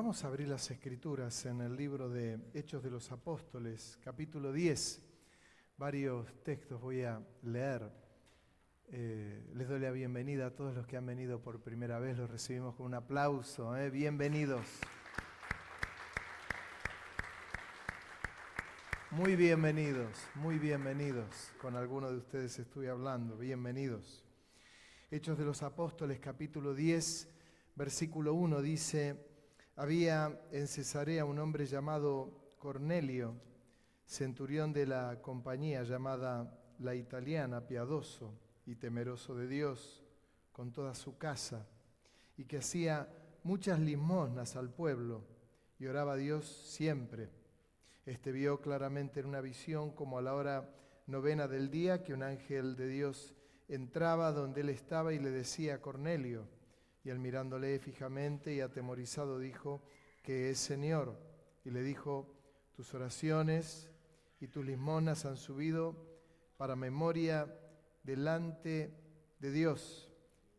Vamos a abrir las Escrituras en el libro de Hechos de los Apóstoles, capítulo 10. Varios textos voy a leer. Les doy la bienvenida a todos los que han venido por primera vez. Los recibimos con un aplauso. Bienvenidos. Muy bienvenidos. Con algunos de ustedes estuve hablando. Bienvenidos. Hechos de los Apóstoles, capítulo 10, versículo 1 dice: había en Cesarea un hombre llamado Cornelio, centurión de la compañía llamada La Italiana, piadoso y temeroso de Dios con toda su casa, y que hacía muchas limosnas al pueblo y oraba a Dios siempre. Este vio claramente en una visión, como a la hora 9 del día, que un ángel de Dios entraba donde él estaba y le decía: Cornelio. Y él, mirándole fijamente y atemorizado, dijo: ¿Qué es, Señor? Y le dijo: tus oraciones y tus limosnas han subido para memoria delante de Dios.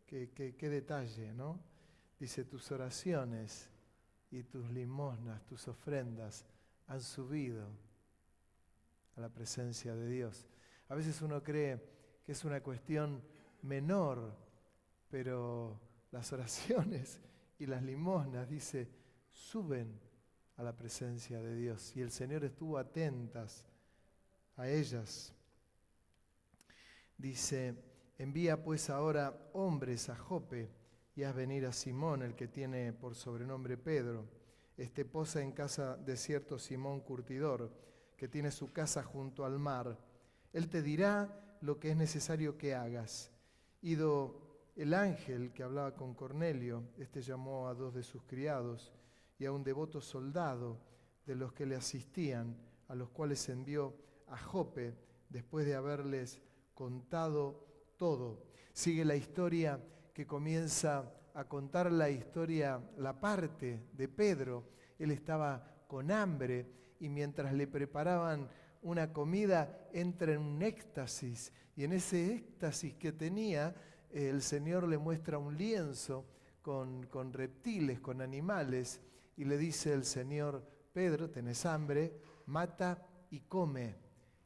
Qué detalle, ¿no? Dice: tus oraciones y tus limosnas, tus ofrendas han subido a la presencia de Dios. A veces uno cree que es una cuestión menor, pero las oraciones y las limosnas, dice, suben a la presencia de Dios. Y el Señor estuvo atentas a ellas. Dice: envía pues ahora hombres a Jope y haz venir a Simón, el que tiene por sobrenombre Pedro. Este posa en casa de cierto Simón curtidor, que tiene su casa junto al mar. Él te dirá lo que es necesario que hagas. Ido el ángel que hablaba con Cornelio, llamó a 2 de sus criados y a un devoto soldado de los que le asistían, a los cuales envió a Jope después de haberles contado todo. Sigue la historia que comienza a contar la parte de Pedro. Él estaba con hambre y mientras le preparaban una comida entra en un éxtasis, y en ese éxtasis que tenía, el Señor le muestra un lienzo con reptiles, con animales, y le dice el Señor: Pedro, tenés hambre, mata y come.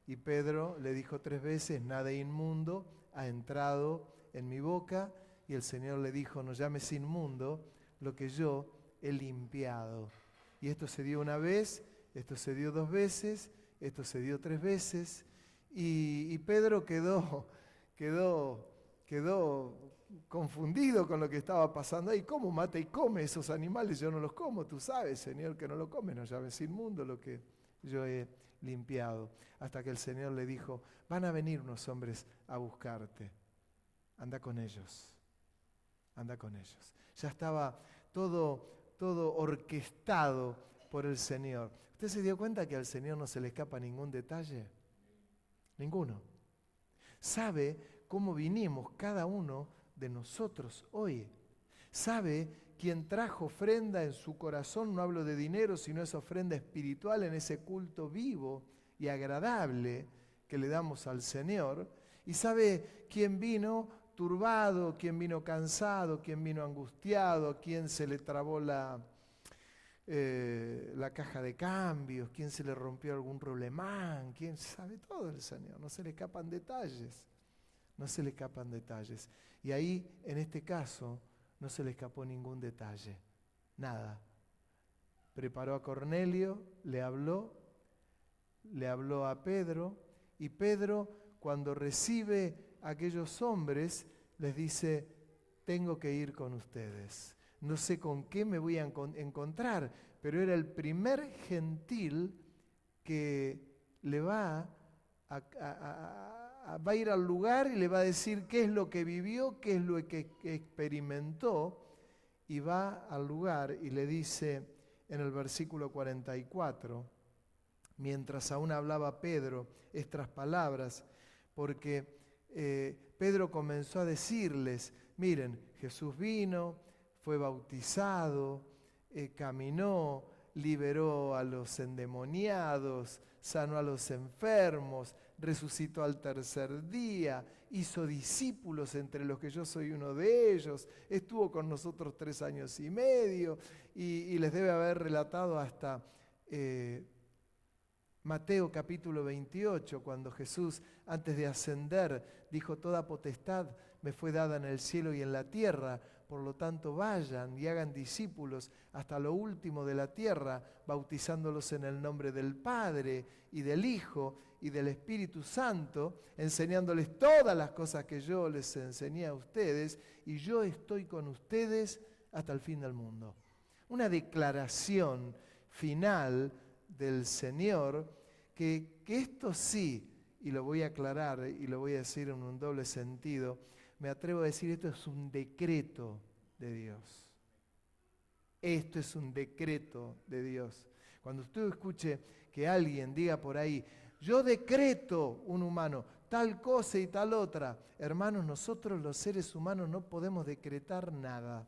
Y Pedro le dijo 3 veces: nada inmundo ha entrado en mi boca. Y el Señor le dijo: no llames inmundo lo que yo he limpiado. Y esto se dio una vez, esto se dio 2 veces, esto se dio 3 veces, y Pedro quedó confundido con lo que estaba pasando ahí. ¿Cómo mata y come esos animales? Yo no los como. Tú sabes, Señor, que no lo come. No llames inmundo lo que yo he limpiado. Hasta que el Señor le dijo: van a venir unos hombres a buscarte. Anda con ellos. Anda con ellos. Ya estaba todo orquestado por el Señor. ¿Usted se dio cuenta que al Señor no se le escapa ningún detalle? Ninguno. Sabe cómo vinimos cada uno de nosotros hoy. Sabe quién trajo ofrenda en su corazón. No hablo de dinero, sino esa ofrenda espiritual en ese culto vivo y agradable que le damos al Señor. Y sabe quién vino turbado, quién vino cansado, quién vino angustiado, quién se le trabó la caja de cambios, quién se le rompió algún problemán, quién sabe todo el Señor. No se le escapan detalles. No se le escapan detalles. Y ahí, en este caso, no se le escapó ningún detalle. Nada. Preparó a Cornelio, le habló a Pedro, y Pedro, cuando recibe a aquellos hombres, les dice: tengo que ir con ustedes. No sé con qué me voy a encontrar, pero era el primer gentil que le va a ir al lugar y le va a decir qué es lo que vivió, qué es lo que experimentó, y va al lugar y le dice en el versículo 44, mientras aún hablaba Pedro estas palabras, porque Pedro comenzó a decirles: miren, Jesús vino, fue bautizado, caminó, liberó a los endemoniados, sanó a los enfermos, resucitó al tercer día, hizo discípulos entre los que yo soy uno de ellos, estuvo con nosotros 3 años y medio y les debe haber relatado hasta Mateo capítulo 28, cuando Jesús, antes de ascender, dijo: toda potestad me fue dada en el cielo y en la tierra, por lo tanto vayan y hagan discípulos hasta lo último de la tierra, bautizándolos en el nombre del Padre y del Hijo y del Espíritu Santo, enseñándoles todas las cosas que yo les enseñé a ustedes, y yo estoy con ustedes hasta el fin del mundo. Una declaración final del Señor, que esto sí, y lo voy a aclarar y lo voy a decir en un doble sentido, me atrevo a decir, esto es un decreto de Dios. Esto es un decreto de Dios. Cuando usted escuche que alguien diga por ahí: yo decreto, un humano, tal cosa y tal otra. Hermanos, nosotros los seres humanos no podemos decretar nada.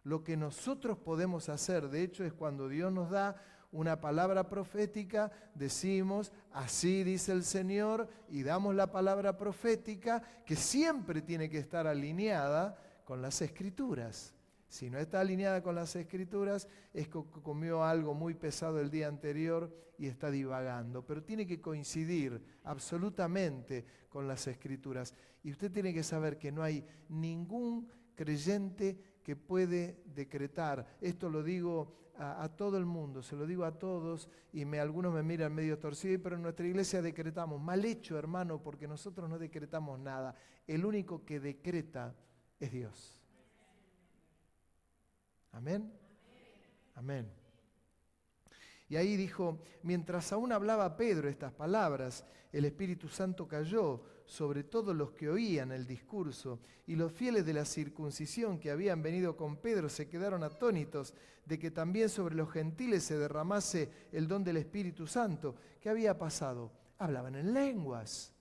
Lo que nosotros podemos hacer, de hecho, es cuando Dios nos da una palabra profética, decimos: así dice el Señor, y damos la palabra profética, que siempre tiene que estar alineada con las Escrituras. Si no está alineada con las Escrituras, es que comió algo muy pesado el día anterior y está divagando. Pero tiene que coincidir absolutamente con las Escrituras. Y usted tiene que saber que no hay ningún creyente que puede decretar. Esto lo digo a todo el mundo, se lo digo a todos, y algunos me miran medio torcido: pero en nuestra iglesia decretamos. Mal hecho, hermano, porque nosotros no decretamos nada. El único que decreta es Dios. Amén. Amén. Y ahí dijo: mientras aún hablaba Pedro estas palabras, el Espíritu Santo cayó sobre todos los que oían el discurso, y los fieles de la circuncisión que habían venido con Pedro se quedaron atónitos de que también sobre los gentiles se derramase el don del Espíritu Santo. ¿Qué había pasado? Hablaban en lenguas.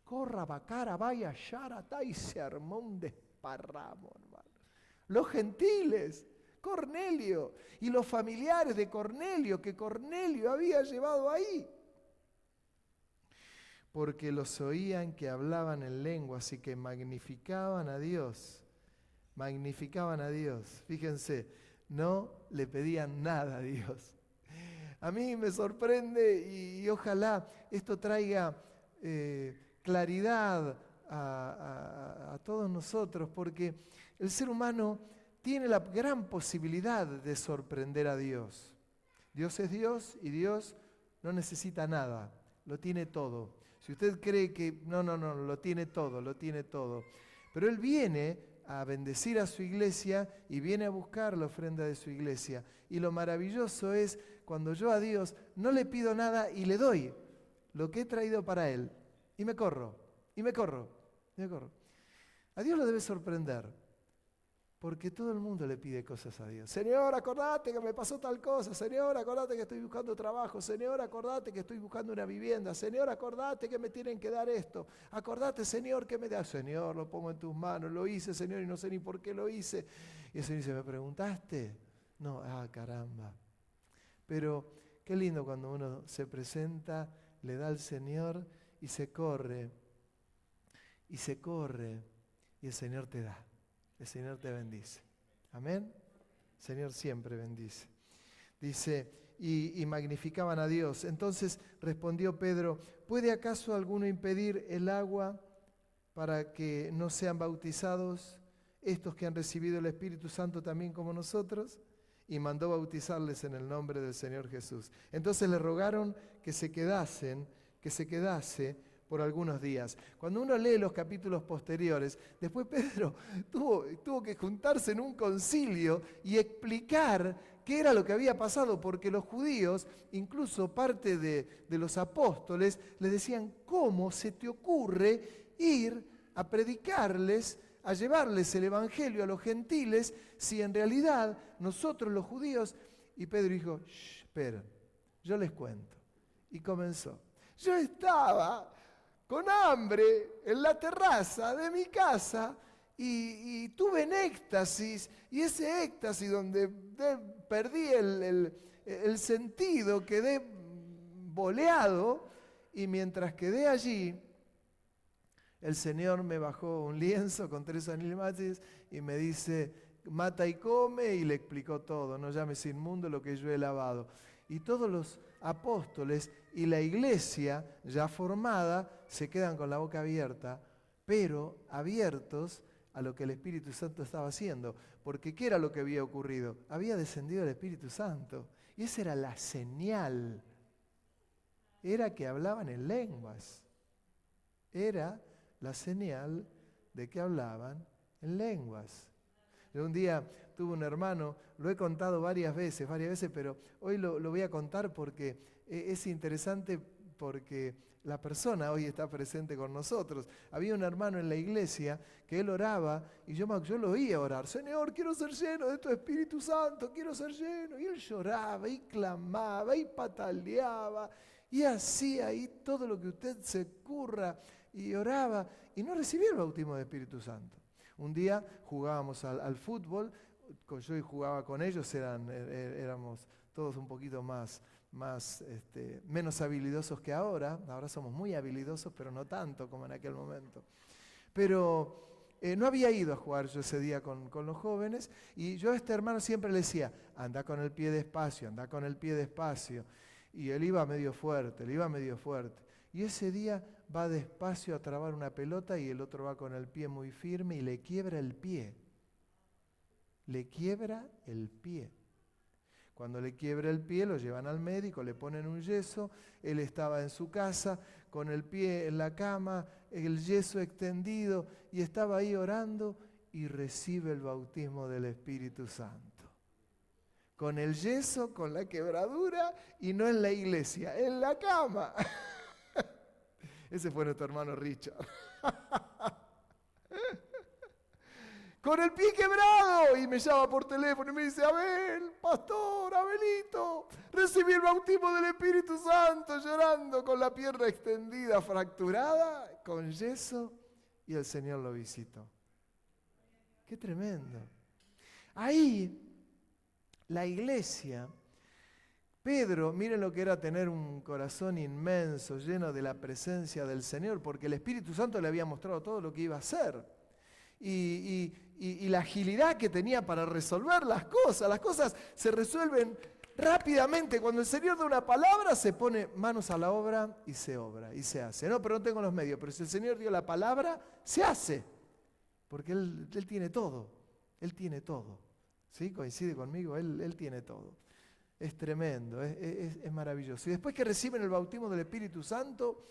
Corra, bacara, vaya, yarata, y se armó un desparramo, hermano. Los gentiles, Cornelio y los familiares de Cornelio, que Cornelio había llevado ahí, porque los oían que hablaban en lenguas y que magnificaban a Dios. Magnificaban a Dios. Fíjense, no le pedían nada a Dios. A mí me sorprende y ojalá esto traiga claridad a todos nosotros, porque el ser humano tiene la gran posibilidad de sorprender a Dios. Dios es Dios y Dios no necesita nada, lo tiene todo. Si usted cree que no, lo tiene todo, lo tiene todo. Pero Él viene a bendecir a su iglesia y viene a buscar la ofrenda de su iglesia. Y lo maravilloso es cuando yo a Dios no le pido nada y le doy lo que he traído para Él. Y me corro, y me corro, y me corro. A Dios lo debe sorprender. Porque todo el mundo le pide cosas a Dios. Señor, acordate que me pasó tal cosa. Señor, acordate que estoy buscando trabajo. Señor, acordate que estoy buscando una vivienda. Señor, acordate que me tienen que dar esto. Acordate, Señor, que me da. Señor, lo pongo en tus manos. Lo hice, Señor, y no sé ni por qué lo hice. Y el Señor dice: ¿me preguntaste? No, caramba. Pero qué lindo cuando uno se presenta, le da al Señor y se corre. Y se corre. Y el Señor te da. El Señor te bendice. Amén. El Señor siempre bendice. Dice: y magnificaban a Dios. Entonces respondió Pedro: ¿puede acaso alguno impedir el agua para que no sean bautizados estos que han recibido el Espíritu Santo también como nosotros? Y mandó bautizarles en el nombre del Señor Jesús. Entonces le rogaron que se quedase por algunos días. Cuando uno lee los capítulos posteriores, después Pedro tuvo que juntarse en un concilio y explicar qué era lo que había pasado, porque los judíos, incluso parte de los apóstoles, les decían: ¿cómo se te ocurre ir a predicarles, a llevarles el evangelio a los gentiles, si en realidad nosotros los judíos? Y Pedro dijo: esperen, yo les cuento. Y comenzó. Yo estaba con hambre en la terraza de mi casa y tuve un éxtasis, y ese éxtasis donde perdí el sentido, quedé boleado, y mientras quedé allí, el Señor me bajó un lienzo con 3 animales y me dice, mata y come, y le explicó todo, no llames inmundo lo que yo he lavado. Y todos los apóstoles y la iglesia ya formada se quedan con la boca abierta, pero abiertos a lo que el Espíritu Santo estaba haciendo. Porque ¿qué era lo que había ocurrido? Había descendido el Espíritu Santo. Y esa era la señal. Era que hablaban en lenguas. Era la señal de que hablaban en lenguas. Yo un día tuve un hermano, lo he contado varias veces, pero hoy lo voy a contar porque es interesante, porque la persona hoy está presente con nosotros. Había un hermano en la iglesia que él oraba y yo lo oía orar. Señor, quiero ser lleno de tu Espíritu Santo, quiero ser lleno. Y él lloraba y clamaba y pataleaba y hacía ahí todo lo que usted se ocurra y oraba y no recibía el bautismo del Espíritu Santo. Un día jugábamos al fútbol, yo jugaba con ellos, éramos todos un poquito menos habilidosos que ahora somos muy habilidosos, pero no tanto como en aquel momento. Pero no había ido a jugar yo ese día con los jóvenes, y yo a este hermano siempre le decía, anda con el pie despacio, anda con el pie despacio, y él iba medio fuerte, y ese día va despacio a trabar una pelota y el otro va con el pie muy firme y le quiebra el pie. Le quiebra el pie. Cuando le quiebra el pie lo llevan al médico, le ponen un yeso, él estaba en su casa con el pie en la cama, el yeso extendido y estaba ahí orando y recibe el bautismo del Espíritu Santo. Con el yeso, con la quebradura y no en la iglesia, en la cama. Ese fue nuestro hermano Richard. Con el pie quebrado, y me llama por teléfono y me dice, Abel, pastor, Abelito, recibí el bautismo del Espíritu Santo, llorando con la pierna extendida, fracturada, con yeso, y el Señor lo visitó. ¡Qué tremendo! Ahí, la iglesia, Pedro, miren lo que era tener un corazón inmenso, lleno de la presencia del Señor, porque el Espíritu Santo le había mostrado todo lo que iba a hacer. Y la agilidad que tenía para resolver las cosas se resuelven rápidamente. Cuando el Señor da una palabra, se pone manos a la obra y se hace. No, pero no tengo los medios, pero si el Señor dio la palabra, se hace. Porque Él tiene todo, ¿Sí? ¿Coincide conmigo? Él tiene todo. Es tremendo, es maravilloso. Y después que reciben el bautismo del Espíritu Santo,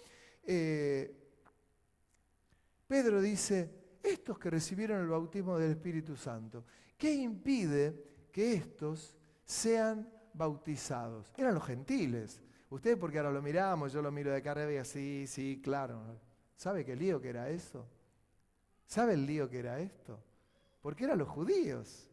Pedro dice, estos que recibieron el bautismo del Espíritu Santo, ¿qué impide que estos sean bautizados? Eran los gentiles. Ustedes porque ahora lo miramos, yo lo miro de acá arriba y así, sí, claro. ¿Sabe qué lío que era eso? ¿Sabe el lío que era esto? Porque eran los judíos.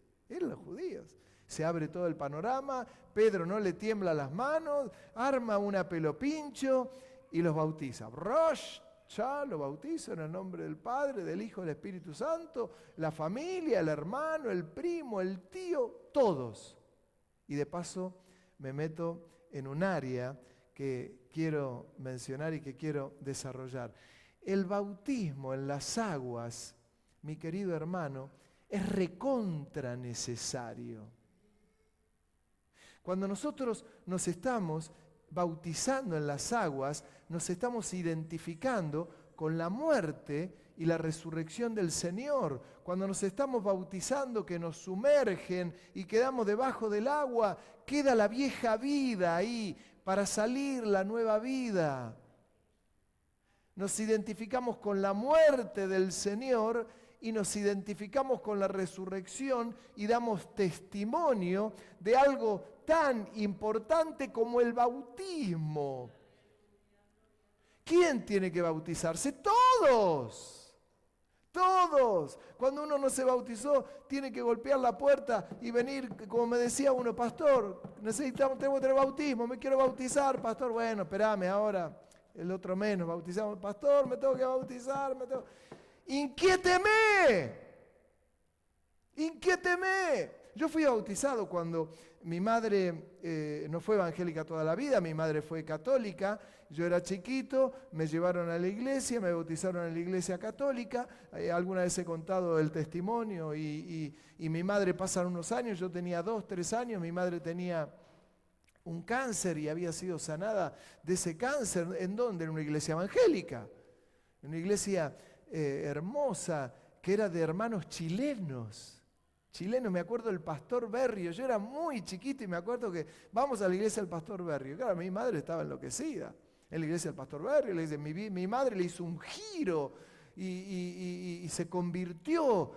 Se abre todo el panorama, Pedro no le tiembla las manos, arma una pelopincho y los bautiza. ¡Rosh! Ya lo bautizo en el nombre del Padre, del Hijo, del Espíritu Santo, la familia, el hermano, el primo, el tío, todos. Y de paso me meto en un área que quiero mencionar y que quiero desarrollar. El bautismo en las aguas, mi querido hermano, es recontra necesario. Cuando nosotros nos estamos bautizando en las aguas, nos estamos identificando con la muerte y la resurrección del Señor. Cuando nos estamos bautizando, que nos sumergen y quedamos debajo del agua, queda la vieja vida ahí para salir la nueva vida. Nos identificamos con la muerte del Señor y nos identificamos con la resurrección y damos testimonio de algo tan importante como el bautismo. ¿Quién tiene que bautizarse? Todos. Todos. Cuando uno no se bautizó, tiene que golpear la puerta y venir, como me decía uno, pastor, tengo que tener bautismo, me quiero bautizar, pastor, bueno, espérame ahora, el otro menos, bautizamos, pastor, me tengo que bautizar, Inquiéteme. Yo fui bautizado cuando mi madre no fue evangélica toda la vida, mi madre fue católica. Yo era chiquito, me llevaron a la iglesia, me bautizaron en la iglesia católica. Alguna vez he contado el testimonio y mi madre, pasan unos años, yo tenía 2, 3 años, mi madre tenía un cáncer y había sido sanada de ese cáncer. ¿En dónde? En una iglesia evangélica, en una iglesia hermosa, que era de hermanos chilenos. Me acuerdo del pastor Berrio. Yo era muy chiquito y me acuerdo que vamos a la iglesia del pastor Berrio. Claro, mi madre estaba enloquecida. En la iglesia del pastor Berrio, mi madre le hizo un giro y se convirtió,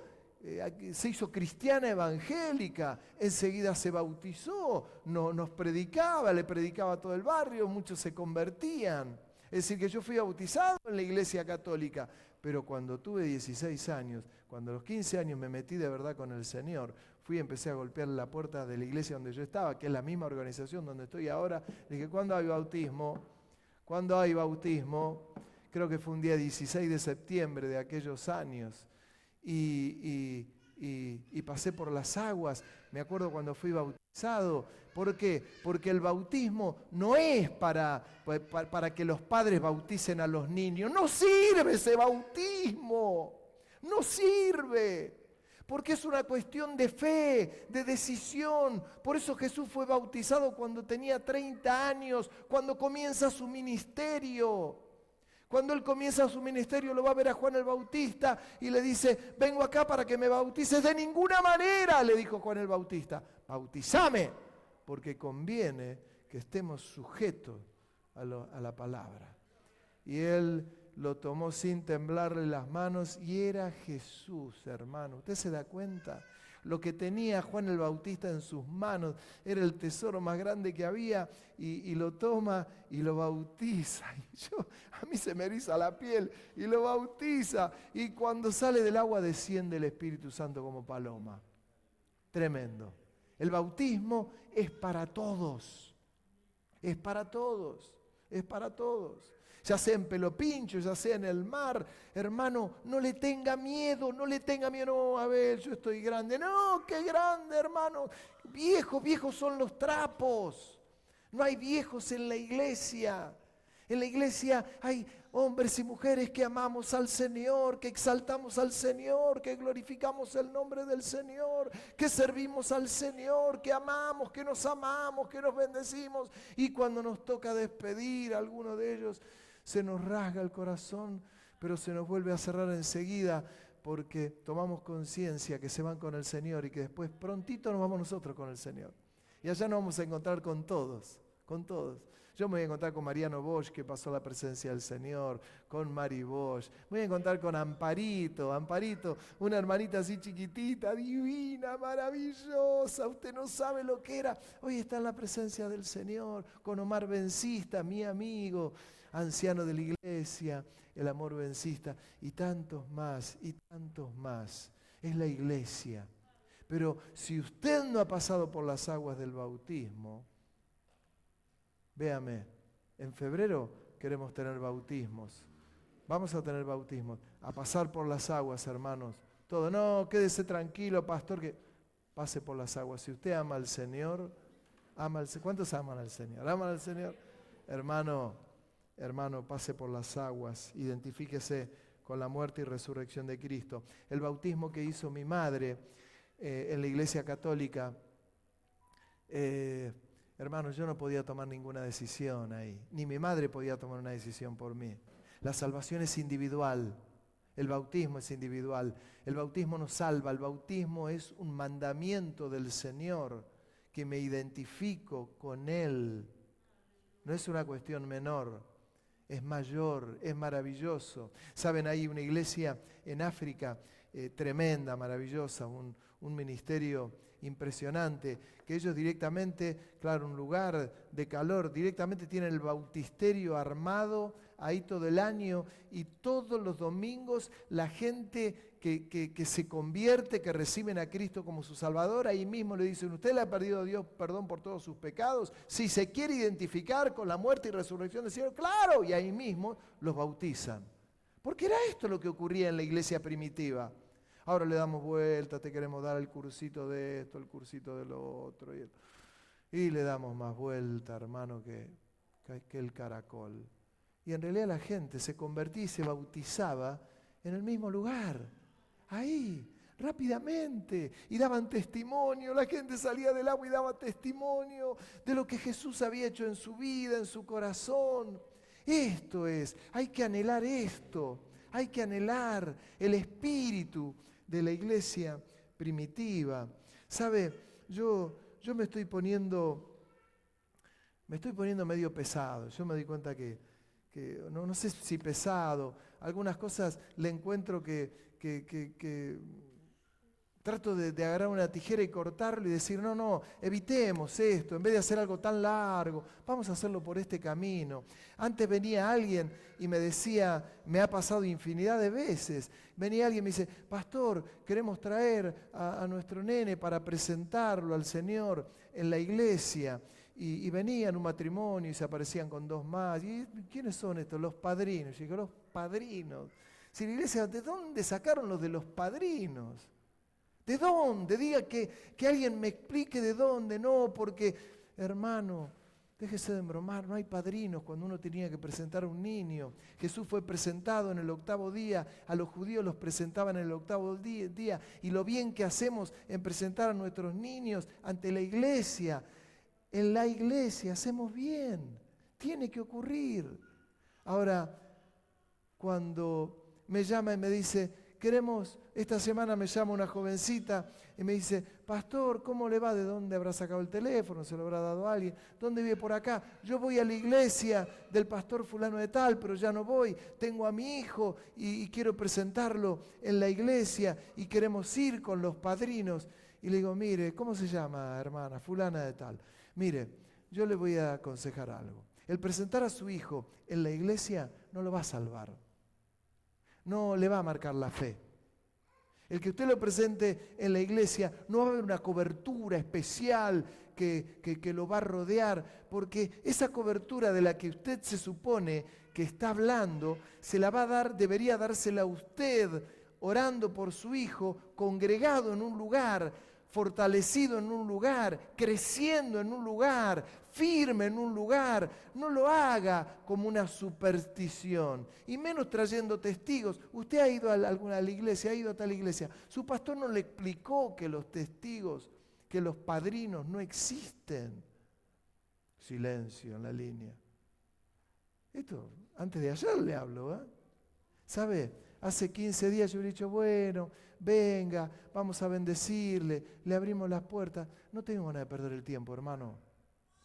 se hizo cristiana evangélica, enseguida se bautizó, nos predicaba, le predicaba a todo el barrio, muchos se convertían. Es decir, que yo fui bautizado en la iglesia católica, pero cuando tuve 16 años, cuando a los 15 años me metí de verdad con el Señor, fui y empecé a golpear la puerta de la iglesia donde yo estaba, que es la misma organización donde estoy ahora. Le dije, ¿cuándo hay bautismo? ¿Cuándo hay bautismo? Creo que fue un día 16 de septiembre de aquellos años. Y pasé por las aguas. Me acuerdo cuando fui bautizado. ¿Por qué? Porque el bautismo no es para que los padres bauticen a los niños. No sirve ese bautismo. No sirve. Porque es una cuestión de fe, de decisión. Por eso Jesús fue bautizado cuando tenía 30 años, cuando comienza su ministerio. Cuando Él comienza su ministerio, lo va a ver a Juan el Bautista y le dice, vengo acá para que me bautices. De ninguna manera, le dijo Juan el Bautista, bautízame, porque conviene que estemos sujetos a la palabra. Y Él lo tomó sin temblarle las manos y era Jesús, hermano. ¿Usted se da cuenta? Lo que tenía Juan el Bautista en sus manos era el tesoro más grande que había y lo toma y lo bautiza. Y a mí se me eriza la piel y lo bautiza. Y cuando sale del agua desciende el Espíritu Santo como paloma. Tremendo. El bautismo es para todos. Es para todos. Es para todos. Ya sea en Pelopincho, ya sea en el mar, hermano, no le tenga miedo, no le tenga miedo. No, a ver, yo estoy grande. No, qué grande, hermano. Viejos son los trapos. No hay viejos en la iglesia. En la iglesia hay hombres y mujeres que amamos al Señor, que exaltamos al Señor, que glorificamos el nombre del Señor, que servimos al Señor, que amamos, que nos bendecimos. Y cuando nos toca despedir a alguno de ellos, se nos rasga el corazón, pero se nos vuelve a cerrar enseguida porque tomamos conciencia que se van con el Señor y que después prontito nos vamos nosotros con el Señor. Y allá nos vamos a encontrar con todos, con todos. Yo me voy a encontrar con Mariano Bosch, que pasó la presencia del Señor, con Mari Bosch. Me voy a encontrar con Amparito, una hermanita así chiquitita, divina, maravillosa. Usted no sabe lo que era. Hoy está en la presencia del Señor, con Omar Bencista, mi amigo, anciano de la iglesia, el amor bencista, y tantos más, y tantos más. Es la iglesia. Pero si usted no ha pasado por las aguas del bautismo, véame, en febrero queremos tener bautismos. Vamos a tener bautismos, a pasar por las aguas, hermanos. Todo, no, quédese tranquilo, pastor, que pase por las aguas. Si usted ama al Señor, ¿cuántos aman al Señor? ¿Aman al Señor? Hermano, pase por las aguas, identifíquese con la muerte y resurrección de Cristo. El bautismo que hizo mi madre en la iglesia católica, hermanos, yo no podía tomar ninguna decisión ahí, ni mi madre podía tomar una decisión por mí. La salvación es individual, el bautismo es individual, el bautismo nos salva, el bautismo es un mandamiento del Señor que me identifico con Él. No es una cuestión menor. Es mayor, es maravilloso. Saben, hay una iglesia en África tremenda, maravillosa, un ministerio impresionante, que ellos directamente, claro, un lugar de calor, directamente tienen el bautisterio armado ahí todo el año y todos los domingos la gente que se convierte, que reciben a Cristo como su Salvador, ahí mismo le dicen, ¿usted le ha pedido a Dios perdón por todos sus pecados? Si se quiere identificar con la muerte y resurrección del Señor, claro, y ahí mismo los bautizan. Porque era esto lo que ocurría en la iglesia primitiva. Ahora le damos vuelta, te queremos dar el cursito de esto, el cursito de lo otro. Y le damos más vuelta, hermano, que el caracol. Y en realidad la gente se convertía y se bautizaba en el mismo lugar, ahí, rápidamente. Y daban testimonio, la gente salía del agua y daba testimonio de lo que Jesús había hecho en su vida, en su corazón. Esto es, hay que anhelar esto, hay que anhelar el espíritu de la iglesia primitiva. ¿Sabe? Yo me estoy poniendo medio pesado. Yo me di cuenta que no sé si pesado, algunas cosas le encuentro que trato de agarrar una tijera y cortarlo y decir, no, evitemos esto, en vez de hacer algo tan largo, vamos a hacerlo por este camino. Antes venía alguien y me decía, me ha pasado infinidad de veces, venía alguien y me dice, pastor, queremos traer a nuestro nene para presentarlo al Señor en la iglesia. Y venían un matrimonio y se aparecían con dos más. ¿Y quiénes son estos? Los padrinos. Y digo, los padrinos. Si la iglesia, ¿de dónde sacaron los de los padrinos? ¿De dónde? Diga que alguien me explique de dónde. No, porque, hermano, déjese de embromar, no hay padrinos cuando uno tenía que presentar a un niño. Jesús fue presentado en el 8º día, a los judíos los presentaban en el 8º día. Y lo bien que hacemos en presentar a nuestros niños ante la iglesia. En la iglesia hacemos bien, tiene que ocurrir. Ahora, cuando me llama y me dice, esta semana me llama una jovencita y me dice, pastor, ¿cómo le va? ¿De dónde habrá sacado el teléfono? ¿Se lo habrá dado a alguien? ¿Dónde vive por acá? Yo voy a la iglesia del pastor fulano de tal, pero ya no voy. Tengo a mi hijo y quiero presentarlo en la iglesia y queremos ir con los padrinos. Y le digo, mire, ¿cómo se llama, hermana? Fulana de tal. Mire, yo le voy a aconsejar algo. El presentar a su hijo en la iglesia no lo va a salvar. No le va a marcar la fe. El que usted lo presente en la iglesia no va a haber una cobertura especial que lo va a rodear, porque esa cobertura de la que usted se supone que está hablando, se la va a dar, debería dársela a usted, orando por su hijo, congregado en un lugar, fortalecido en un lugar, creciendo en un lugar, firme en un lugar. No lo haga como una superstición, y menos trayendo testigos. Usted ha ido a la iglesia, ha ido a tal iglesia. Su pastor no le explicó que los testigos, que los padrinos no existen. Silencio en la línea. Esto, antes de ayer le hablo, ¿eh? ¿Sabe? Hace 15 días yo le he dicho, bueno, venga, vamos a bendecirle, le abrimos las puertas. No tengo ganas de perder el tiempo, hermano.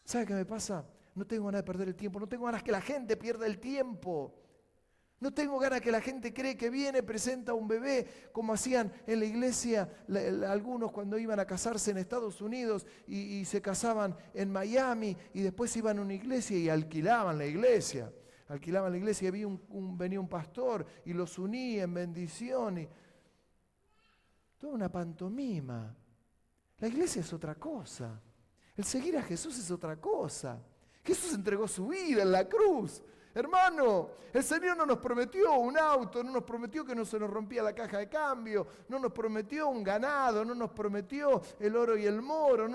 ¿Sabe qué me pasa? No tengo ganas de perder el tiempo, no tengo ganas que la gente pierda el tiempo. No tengo ganas que la gente cree que viene, presenta a un bebé, como hacían en la iglesia algunos cuando iban a casarse en Estados Unidos y se casaban en Miami y después iban a una iglesia y alquilaban la iglesia. Alquilaban la iglesia y venía un pastor y los unía en bendición. Y toda una pantomima. La iglesia es otra cosa. El seguir a Jesús es otra cosa. Jesús entregó su vida en la cruz. Hermano, el Señor no nos prometió un auto, no nos prometió que no se nos rompía la caja de cambio, no nos prometió un ganado, no nos prometió el oro y el moro.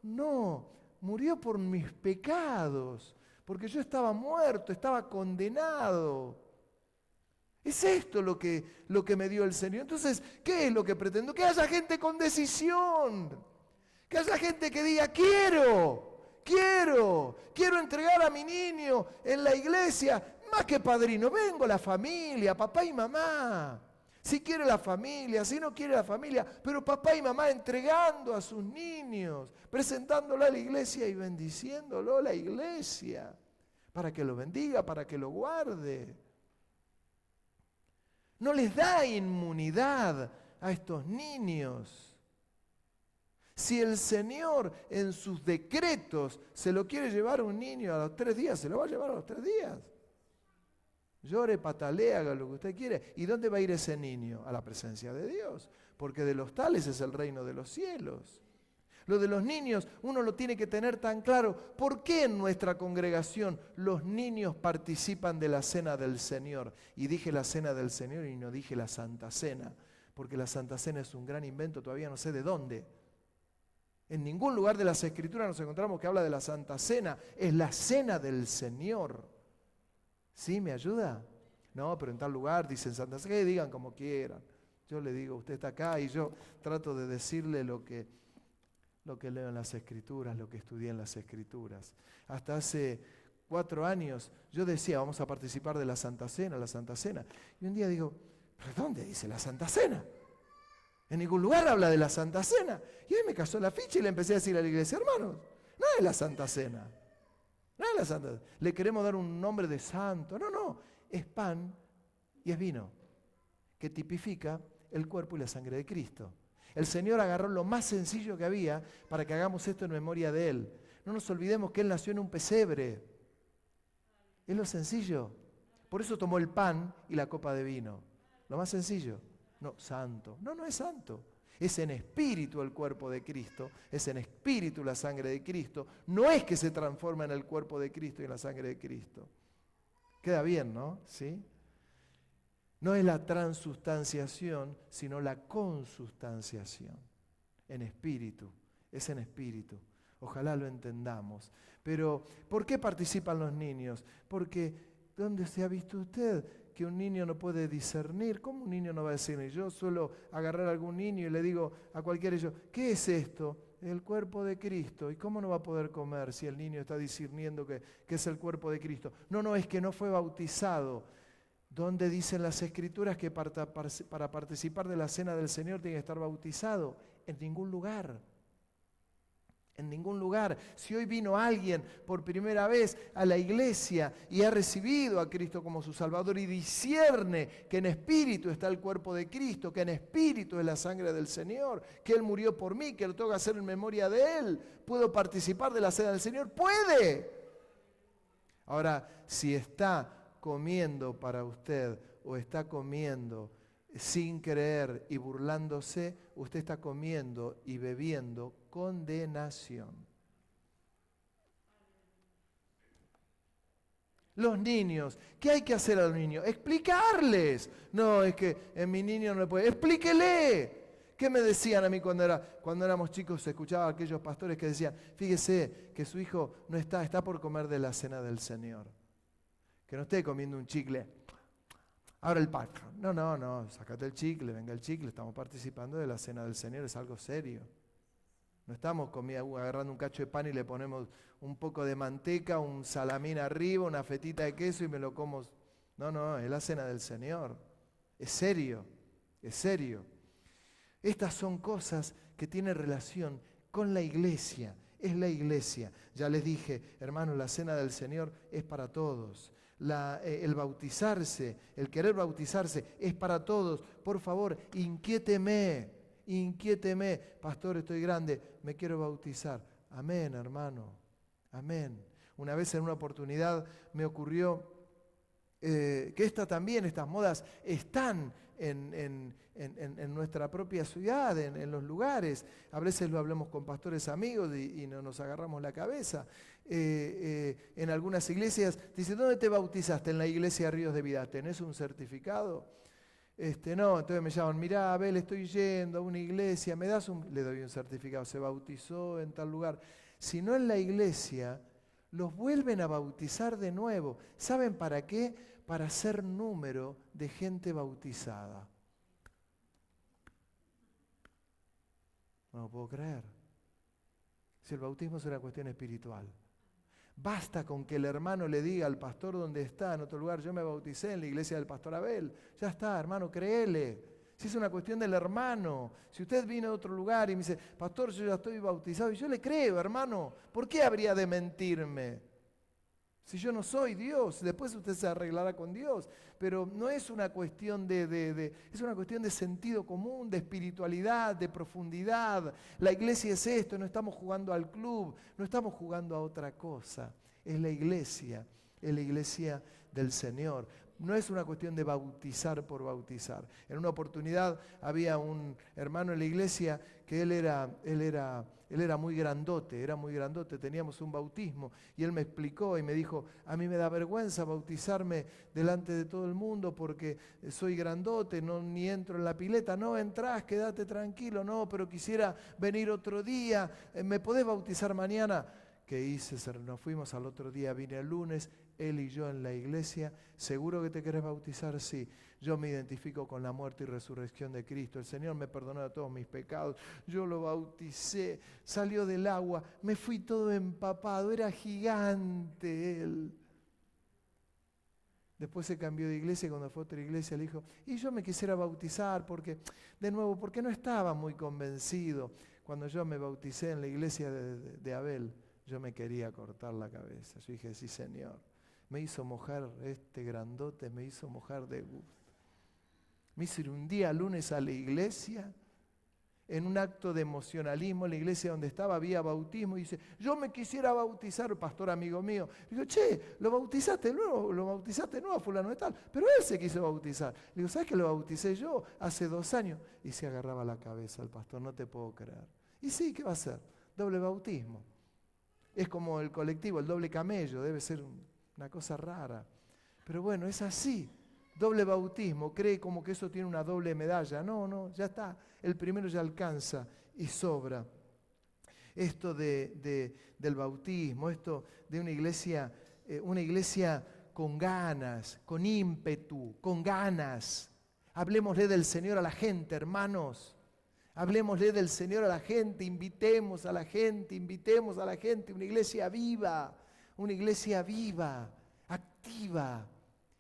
No, murió por mis pecados. Porque yo estaba muerto, estaba condenado. Es esto lo que me dio el Señor. Entonces, ¿qué es lo que pretendo? Que haya gente con decisión. Que haya gente que diga, quiero entregar a mi niño en la iglesia. Más que padrino, vengo la familia, papá y mamá. Si quiere la familia, si no quiere la familia, pero papá y mamá entregando a sus niños, presentándolo a la iglesia y bendiciéndolo a la iglesia, para que lo bendiga, para que lo guarde. No les da inmunidad a estos niños. Si el Señor en sus decretos se lo quiere llevar a un niño a los 3 días, se lo va a llevar a los 3 días. Llore, patalee, haga lo que usted quiere. ¿Y dónde va a ir ese niño? A la presencia de Dios. Porque de los tales es el reino de los cielos. Lo de los niños uno lo tiene que tener tan claro. ¿Por qué en nuestra congregación los niños participan de la cena del Señor? Y dije la cena del Señor y no dije la Santa Cena. porque la Santa Cena es un gran invento, todavía no sé de dónde. En ningún lugar de las Escrituras nos encontramos que habla de la Santa Cena, es la cena del Señor. ¿Sí? ¿Me ayuda? No, pero en tal lugar dicen Santa Cena, que digan como quieran. Yo le digo, usted está acá y yo trato de decirle lo que leo en las Escrituras, lo que estudié en las Escrituras. Hasta hace 4 años yo decía, vamos a participar de la Santa Cena. Y un día digo, ¿pero dónde dice la Santa Cena? En ningún lugar habla de la Santa Cena. Y ahí me cayó la ficha y le empecé a decir a la iglesia, hermanos, no es la Santa Cena. No es la Santa Cena. Le queremos dar un nombre de santo. No, es pan y es vino, que tipifica el cuerpo y la sangre de Cristo. El Señor agarró lo más sencillo que había para que hagamos esto en memoria de Él. No nos olvidemos que Él nació en un pesebre. Es lo sencillo. Por eso tomó el pan y la copa de vino. Lo más sencillo. No, santo. No es santo. Es en espíritu el cuerpo de Cristo. Es en espíritu la sangre de Cristo. No es que se transforma en el cuerpo de Cristo y en la sangre de Cristo. Queda bien, ¿no? ¿Sí? No es la transustanciación, sino la consustanciación. En espíritu. Es en espíritu. Ojalá lo entendamos. Pero, ¿por qué participan los niños? Porque, ¿dónde se ha visto usted que un niño no puede discernir? ¿Cómo un niño no va a discernir? Yo suelo agarrar a algún niño y le digo a cualquiera de ellos, ¿qué es esto? El cuerpo de Cristo. ¿Y cómo no va a poder comer si el niño está discerniendo que es el cuerpo de Cristo? No, es que no fue bautizado. ¿Dónde dicen las Escrituras que para participar de la cena del Señor tiene que estar bautizado? En ningún lugar. En ningún lugar. Si hoy vino alguien por primera vez a la iglesia y ha recibido a Cristo como su Salvador y discierne que en espíritu está el cuerpo de Cristo, que en espíritu es la sangre del Señor, que Él murió por mí, que lo tengo que hacer en memoria de Él, ¿puedo participar de la cena del Señor? ¡Puede! Ahora, si está comiendo para usted o está comiendo sin creer y burlándose, usted está comiendo y bebiendo condenación. Los niños, ¿qué hay que hacer a los niños? Explicarles. No, es que en mi niño no le puede. Explíquele. ¿Qué me decían a mí cuando éramos chicos? Se escuchaba a aquellos pastores que decían, fíjese que su hijo no está por comer de la cena del Señor. Que no esté comiendo un chicle. Ahora el pan. No, sácate el chicle, venga el chicle, estamos participando de la cena del Señor, es algo serio. No estamos agarrando un cacho de pan y le ponemos un poco de manteca, un salamín arriba, una fetita de queso y me lo como. No, es la cena del Señor. Es serio, es serio. Estas son cosas que tienen relación con la iglesia, es la iglesia. Ya les dije, hermanos, la cena del Señor es para todos. El bautizarse, el querer bautizarse es para todos. Por favor, inquiéteme, pastor, estoy grande, me quiero bautizar. Amén, hermano, amén. Una vez en una oportunidad me ocurrió que estas modas están en nuestra propia ciudad, en los lugares. A veces lo hablamos con pastores amigos y nos agarramos la cabeza. En algunas iglesias dicen, ¿dónde te bautizaste? En la iglesia Ríos de Vida. ¿Tenés un certificado? No, entonces me llaman, mirá, Abel, estoy yendo a una iglesia, ¿me das un...? Le doy un certificado, se bautizó en tal lugar. Si no en la iglesia, los vuelven a bautizar de nuevo. ¿Saben para qué? Para hacer número de gente bautizada. No lo puedo creer. Si el bautismo es una cuestión espiritual. Basta con que el hermano le diga al pastor donde está, en otro lugar, yo me bauticé en la iglesia del pastor Abel. Ya está, hermano, créele. Si es una cuestión del hermano. Si usted viene a otro lugar y me dice, pastor, yo ya estoy bautizado, y yo le creo, hermano, ¿por qué habría de mentirme? Si yo no soy Dios, después usted se arreglará con Dios. Pero no es una cuestión es una cuestión de sentido común, de espiritualidad, de profundidad. La iglesia es esto, no estamos jugando al club, no estamos jugando a otra cosa. Es la iglesia del Señor. no es una cuestión de bautizar por bautizar. En una oportunidad había un hermano en la iglesia que él era muy grandote, teníamos un bautismo y él me explicó y me dijo, a mí me da vergüenza bautizarme delante de todo el mundo porque soy grandote, ni entro en la pileta. No, entrás, quédate tranquilo, no, pero quisiera venir otro día, ¿me podés bautizar mañana? ¿Qué hice? Nos fuimos al otro día, vine el lunes, él y yo en la iglesia. ¿Seguro que te querés bautizar? Sí. Yo me identifico con la muerte y resurrección de Cristo. El Señor me perdonó de todos mis pecados. Yo lo bauticé, salió del agua, me fui todo empapado, era gigante él. Después se cambió de iglesia y cuando fue a otra iglesia le dijo, y yo me quisiera bautizar porque no estaba muy convencido. Cuando yo me bauticé en la iglesia de Abel, yo me quería cortar la cabeza. Yo dije, sí, Señor. Me hizo mojar este grandote, me hizo mojar de gusto. Me hizo ir un día lunes a la iglesia, en un acto de emocionalismo, en la iglesia donde estaba había bautismo, y dice, yo me quisiera bautizar, pastor amigo mío. Digo, che, ¿lo bautizaste no a fulano de tal? Pero él se quiso bautizar. Digo, ¿sabes que lo bauticé yo hace 2 años? Y se agarraba la cabeza el pastor, no te puedo creer. Y sí, ¿qué va a hacer? Doble bautismo. Es como el colectivo, el doble camello, debe ser una cosa rara. Pero bueno, es así. Doble bautismo, cree como que eso tiene una doble medalla. No, ya está. El primero ya alcanza y sobra. Esto del bautismo, esto de una iglesia con ganas, con ímpetu, con ganas. Hablemosle del Señor a la gente, hermanos. Hablemosle del Señor a la gente, invitemos a la gente, una iglesia viva, activa,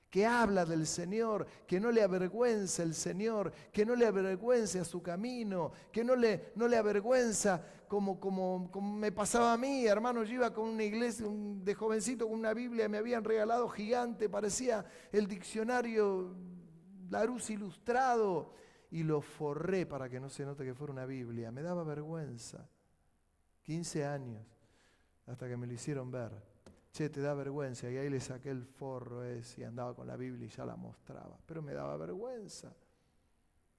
que habla del Señor, que no le avergüenza el Señor, que no le avergüence a su camino, que no le avergüenza como me pasaba a mí, hermano. Yo iba con una iglesia de jovencito con una Biblia, me habían regalado gigante, parecía el diccionario Larousse ilustrado. Y lo forré para que no se note que fuera una Biblia. Me daba vergüenza. 15 años, hasta que me lo hicieron ver. Che, te da vergüenza. Y ahí le saqué el forro ese y andaba con la Biblia y ya la mostraba. Pero me daba vergüenza.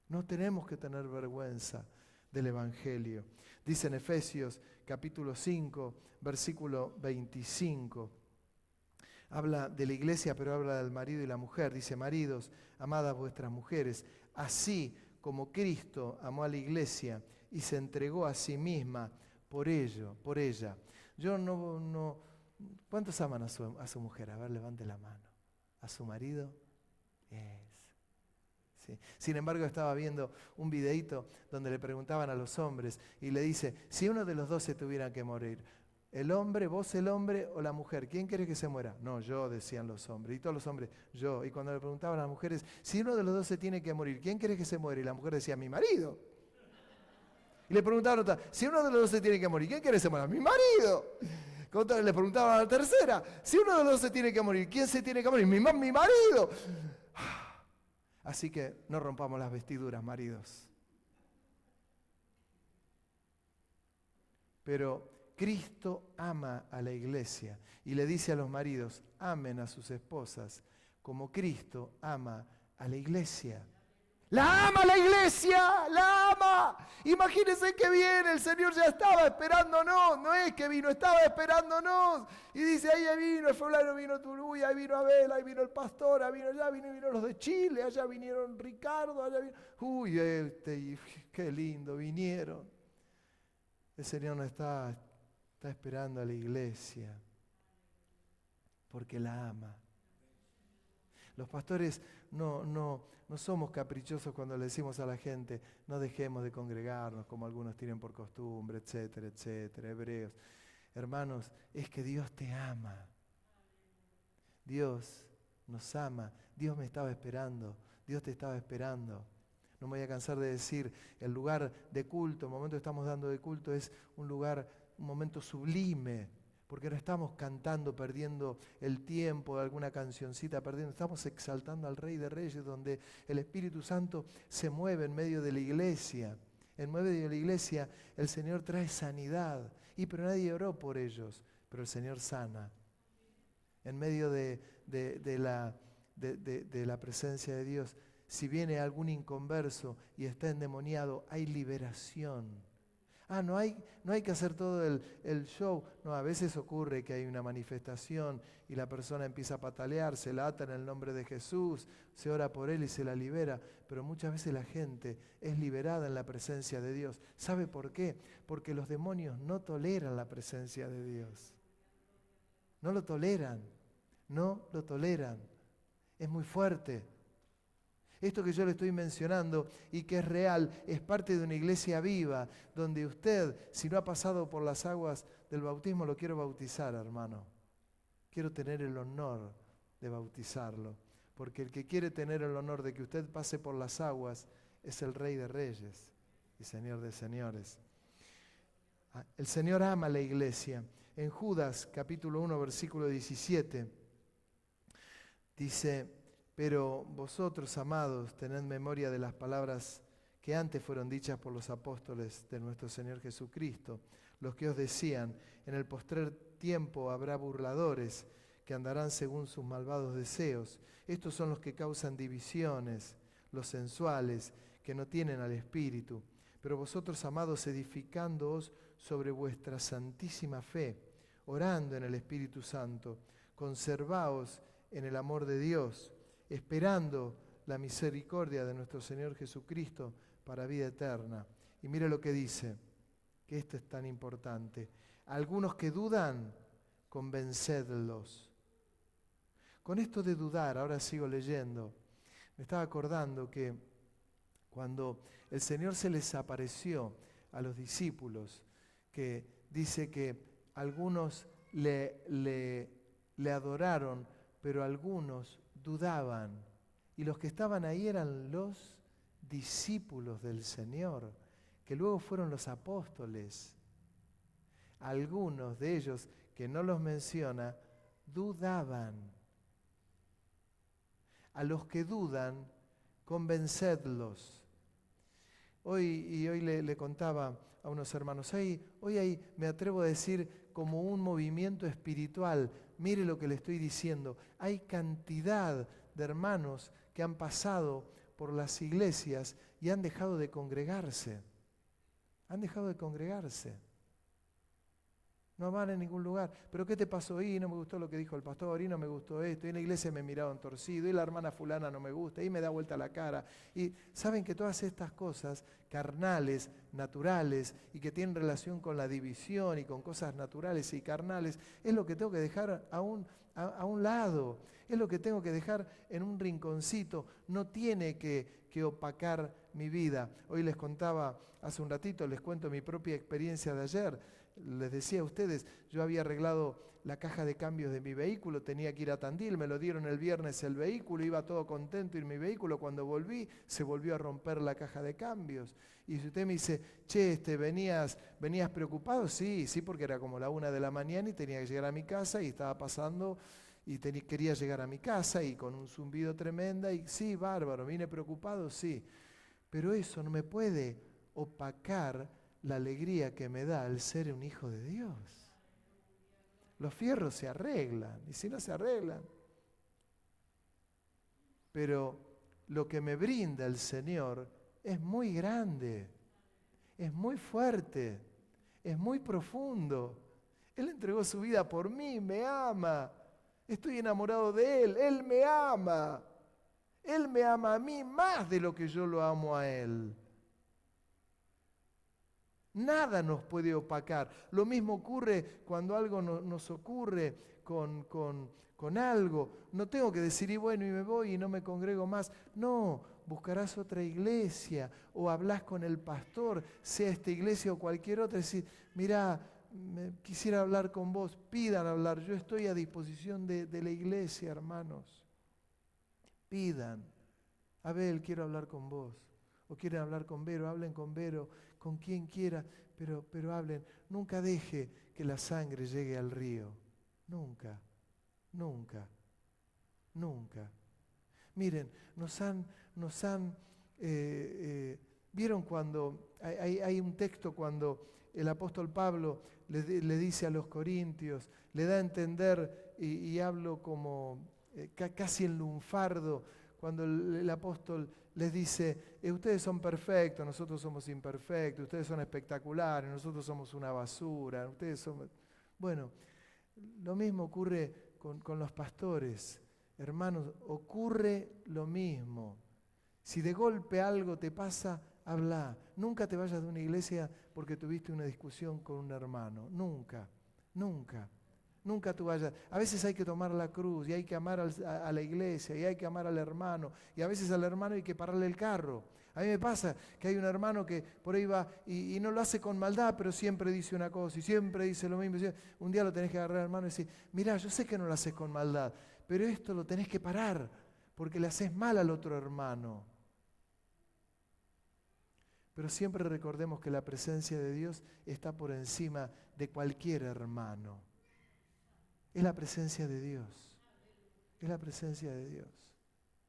No tenemos que tener vergüenza del Evangelio. Dice en Efesios capítulo 5, versículo 25. Habla de la iglesia, pero habla del marido y la mujer. Dice, maridos, amad a vuestras mujeres, así como Cristo amó a la iglesia y se entregó a sí misma por ella. Yo no. ¿Cuántos aman a su mujer? A ver, levante la mano. ¿A su marido? Sí. Sin embargo, estaba viendo un videíto donde le preguntaban a los hombres y le dice, si uno de los dos se tuviera que morir, el hombre, vos el hombre o la mujer, ¿quién quiere que se muera? No, yo, decían los hombres. Y todos los hombres, yo. Y cuando le preguntaban a las mujeres, si uno de los dos se tiene que morir, ¿quién quiere que se muera? Y la mujer decía, mi marido. Y le preguntaban a otra, si uno de los dos se tiene que morir, ¿quién quiere que se muera? Mi marido. Le preguntaban a la tercera, si uno de los dos se tiene que morir, ¿quién se tiene que morir? Mi marido. Así que no rompamos las vestiduras, maridos. Pero Cristo ama a la iglesia y le dice a los maridos, amen a sus esposas como Cristo ama a la iglesia. ¡La ama la iglesia! ¡La ama! Imagínense que viene, el Señor ya estaba esperándonos, no es que vino, estaba esperándonos. Y dice, ahí vino el fulano, vino Turuy, ahí vino Abel, ahí vino el pastor, ahí vino los de Chile, allá vinieron Ricardo, allá vino... qué lindo, vinieron. El Señor no está esperando a la iglesia porque la ama. Los pastores no somos caprichosos cuando le decimos a la gente, no dejemos de congregarnos como algunos tienen por costumbre, etcétera, etcétera, hebreos. Hermanos, es que Dios te ama. Dios nos ama. Dios me estaba esperando. Dios te estaba esperando. No me voy a cansar de decir, el lugar de culto, el momento que estamos dando de culto es un momento sublime, porque no estamos cantando, perdiendo el tiempo de alguna cancioncita, estamos exaltando al Rey de Reyes, donde el Espíritu Santo se mueve en medio de la iglesia. En medio de la iglesia el Señor trae sanidad, pero nadie oró por ellos, pero el Señor sana. En medio de de la presencia de Dios. Si viene algún inconverso y está endemoniado, hay liberación. No hay que hacer todo el show. No, a veces ocurre que hay una manifestación y la persona empieza a patalear, se la ata en el nombre de Jesús, se ora por él y se la libera. Pero muchas veces la gente es liberada en la presencia de Dios. ¿Sabe por qué? Porque los demonios no toleran la presencia de Dios. No lo toleran, no lo toleran. Es muy fuerte. Esto que yo le estoy mencionando y que es real, es parte de una iglesia viva, donde usted, si no ha pasado por las aguas del bautismo, lo quiero bautizar, hermano. Quiero tener el honor de bautizarlo, porque el que quiere tener el honor de que usted pase por las aguas es el Rey de Reyes y Señor de Señores. El Señor ama a la iglesia. En Judas, capítulo 1, versículo 17, dice: pero vosotros, amados, tened memoria de las palabras que antes fueron dichas por los apóstoles de nuestro Señor Jesucristo, los que os decían: en el postrer tiempo habrá burladores que andarán según sus malvados deseos. Estos son los que causan divisiones, los sensuales, que no tienen al Espíritu. Pero vosotros, amados, edificándoos sobre vuestra santísima fe, orando en el Espíritu Santo, conservaos en el amor de Dios, esperando la misericordia de nuestro Señor Jesucristo para vida eterna. Y mire lo que dice, que esto es tan importante. Algunos que dudan, convencedlos. Con esto de dudar, ahora sigo leyendo, me estaba acordando que cuando el Señor se les apareció a los discípulos, que dice que algunos le adoraron, pero algunos dudaban. Y los que estaban ahí eran los discípulos del Señor, que luego fueron los apóstoles. Algunos de ellos, que no los menciona, dudaban. A los que dudan, convencedlos. Hoy le contaba a unos hermanos, hoy hay, me atrevo a decir, como un movimiento espiritual. Mire lo que le estoy diciendo. Hay cantidad de hermanos que han pasado por las iglesias y han dejado de congregarse. Han dejado de congregarse. No van a ningún lugar. ¿Pero qué te pasó? Y no me gustó lo que dijo el pastor, y no me gustó esto, y en la iglesia me miraron torcido, y la hermana fulana no me gusta, y me da vuelta la cara. Y saben que todas estas cosas carnales, naturales, y que tienen relación con la división y con cosas naturales y carnales, es lo que tengo que dejar a un lado. Es lo que tengo que dejar en un rinconcito. No tiene que opacar mi vida. Hoy les contaba, hace un ratito, les cuento mi propia experiencia de ayer. Les decía a ustedes, yo había arreglado la caja de cambios de mi vehículo, tenía que ir a Tandil, me lo dieron el viernes el vehículo, iba todo contento en mi vehículo, cuando volví se volvió a romper la caja de cambios. Y si usted me dice, che, ¿venías preocupado? Sí, porque era como la 1 de la mañana y tenía que llegar a mi casa y estaba pasando y quería llegar a mi casa y con un zumbido tremenda y sí, bárbaro, vine preocupado, sí. Pero eso no me puede opacar la alegría que me da el ser un hijo de Dios. Los fierros se arreglan, y si no se arreglan. Pero lo que me brinda el Señor es muy grande, es muy fuerte, es muy profundo. Él entregó su vida por mí, me ama. Estoy enamorado de Él me ama. Él me ama a mí más de lo que yo lo amo a Él. Nada nos puede opacar. Lo mismo ocurre cuando algo nos ocurre con algo. No tengo que decir, y bueno, y me voy y no me congrego más. No, buscarás otra iglesia o hablás con el pastor, sea esta iglesia o cualquier otra. Decir, mirá, quisiera hablar con vos, pidan hablar. Yo estoy a disposición de la iglesia, hermanos. Pidan. Abel, quiero hablar con vos. O quieren hablar con Vero, hablen con Vero, con quien quiera, pero hablen. Nunca deje que la sangre llegue al río. Nunca, nunca, nunca. Miren, ¿vieron cuando hay un texto cuando el apóstol Pablo le dice a los corintios, le da a entender, y hablo como casi en lunfardo, cuando el apóstol les dice, ustedes son perfectos, nosotros somos imperfectos, ustedes son espectaculares, nosotros somos una basura, ustedes son... Bueno, lo mismo ocurre con los pastores. Hermanos, ocurre lo mismo. Si de golpe algo te pasa, habla. Nunca te vayas de una iglesia porque tuviste una discusión con un hermano. Nunca, nunca. Nunca tú vayas. A veces hay que tomar la cruz y hay que amar a la iglesia y hay que amar al hermano. Y a veces al hermano hay que pararle el carro. A mí me pasa que hay un hermano que por ahí va y no lo hace con maldad, pero siempre dice una cosa y siempre dice lo mismo. Un día lo tenés que agarrar al hermano y decir, mirá, yo sé que no lo haces con maldad, pero esto lo tenés que parar porque le haces mal al otro hermano. Pero siempre recordemos que la presencia de Dios está por encima de cualquier hermano. Es la presencia de Dios. Es la presencia de Dios.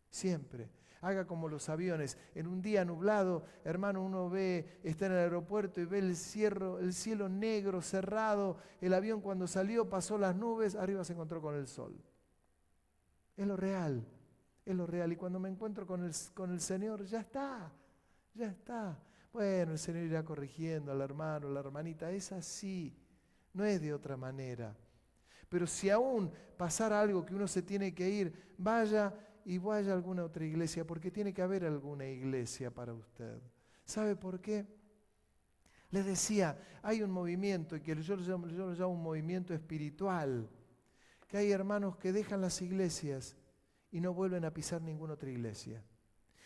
Siempre. Haga como los aviones. En un día nublado, hermano, uno está en el aeropuerto y ve el cielo negro, cerrado. El avión cuando salió pasó las nubes, arriba se encontró con el sol. Es lo real. Es lo real. Y cuando me encuentro con el Señor, ya está. Ya está. Bueno, el Señor irá corrigiendo al hermano, a la hermanita. Es así. No es de otra manera. Pero si aún pasara algo que uno se tiene que ir, vaya a alguna otra iglesia, porque tiene que haber alguna iglesia para usted. ¿Sabe por qué? Les decía, hay un movimiento, que yo lo llamo un movimiento espiritual, que hay hermanos que dejan las iglesias y no vuelven a pisar ninguna otra iglesia.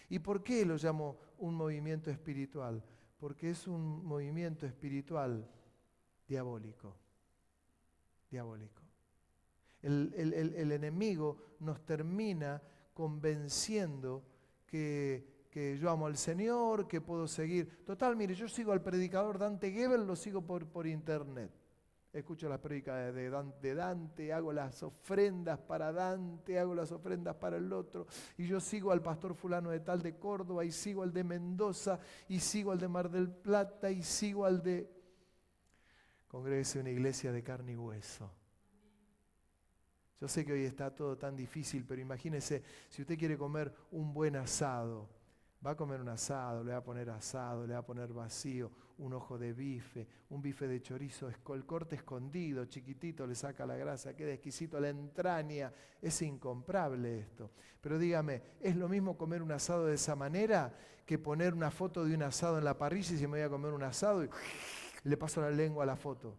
¿Y por qué lo llamo un movimiento espiritual? Porque es un movimiento espiritual diabólico. Diabólico. El enemigo nos termina convenciendo que yo amo al Señor, que puedo seguir. Total, mire, yo sigo al predicador Dante Gebel, lo sigo por internet. Escucho las prédicas de Dante, hago las ofrendas para Dante, hago las ofrendas para el otro, y yo sigo al pastor fulano de tal de Córdoba, y sigo al de Mendoza, y sigo al de Mar del Plata, y sigo al de... Congréguese una iglesia de carne y hueso. Yo sé que hoy está todo tan difícil, pero imagínese, si usted quiere comer un buen asado, va a comer un asado, le va a poner asado, le va a poner vacío, un ojo de bife, un bife de chorizo, el corte escondido, chiquitito, le saca la grasa, queda exquisito, la entraña, es incomparable esto. Pero dígame, ¿es lo mismo comer un asado de esa manera que poner una foto de un asado en la parrilla y si me voy a comer un asado y le paso la lengua a la foto?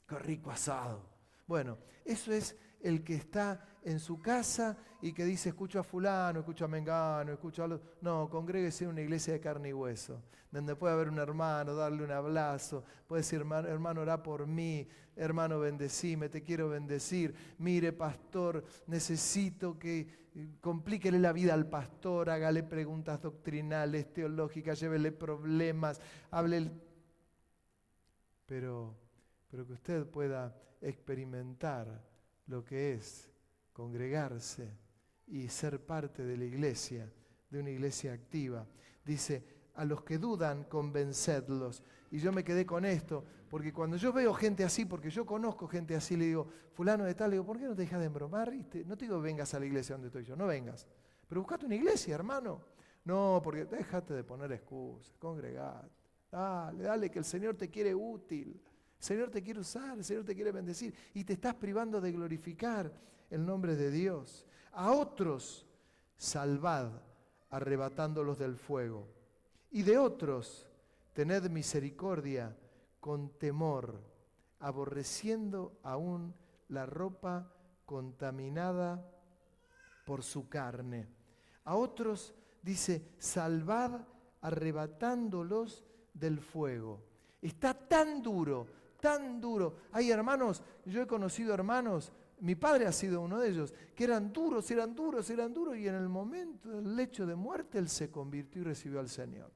¡Qué rico asado! Bueno, eso es el que está en su casa y que dice, escucho a fulano, escucho a mengano, escucho a... No, congréguese en una iglesia de carne y hueso, donde puede haber un hermano, darle un abrazo, puede decir, hermano, orá por mí, hermano, bendecime, te quiero bendecir. Mire, pastor, necesito que complíquele la vida al pastor, hágale preguntas doctrinales, teológicas, llévele problemas, hable... Pero que usted pueda experimentar lo que es congregarse y ser parte de la iglesia, de una iglesia activa. Dice, a los que dudan, convencedlos. Y yo me quedé con esto, porque cuando yo veo gente así, porque yo conozco gente así, le digo, fulano de tal, le digo, ¿por qué no te dejas de embromar? No te digo vengas a la iglesia donde estoy yo, no vengas. Pero buscate una iglesia, hermano. No, porque déjate de poner excusas, congregate. Dale, que el Señor te quiere útil. El Señor te quiere usar, el Señor te quiere bendecir y te estás privando de glorificar el nombre de Dios. A otros salvad, arrebatándolos del fuego. Y de otros tened misericordia con temor, aborreciendo aún la ropa contaminada por su carne. A otros dice, salvad, arrebatándolos del fuego. Está tan duro, tan duro. Hay hermanos, yo he conocido hermanos, mi padre ha sido uno de ellos, que eran duros, y en el momento del lecho de muerte él se convirtió y recibió al Señor.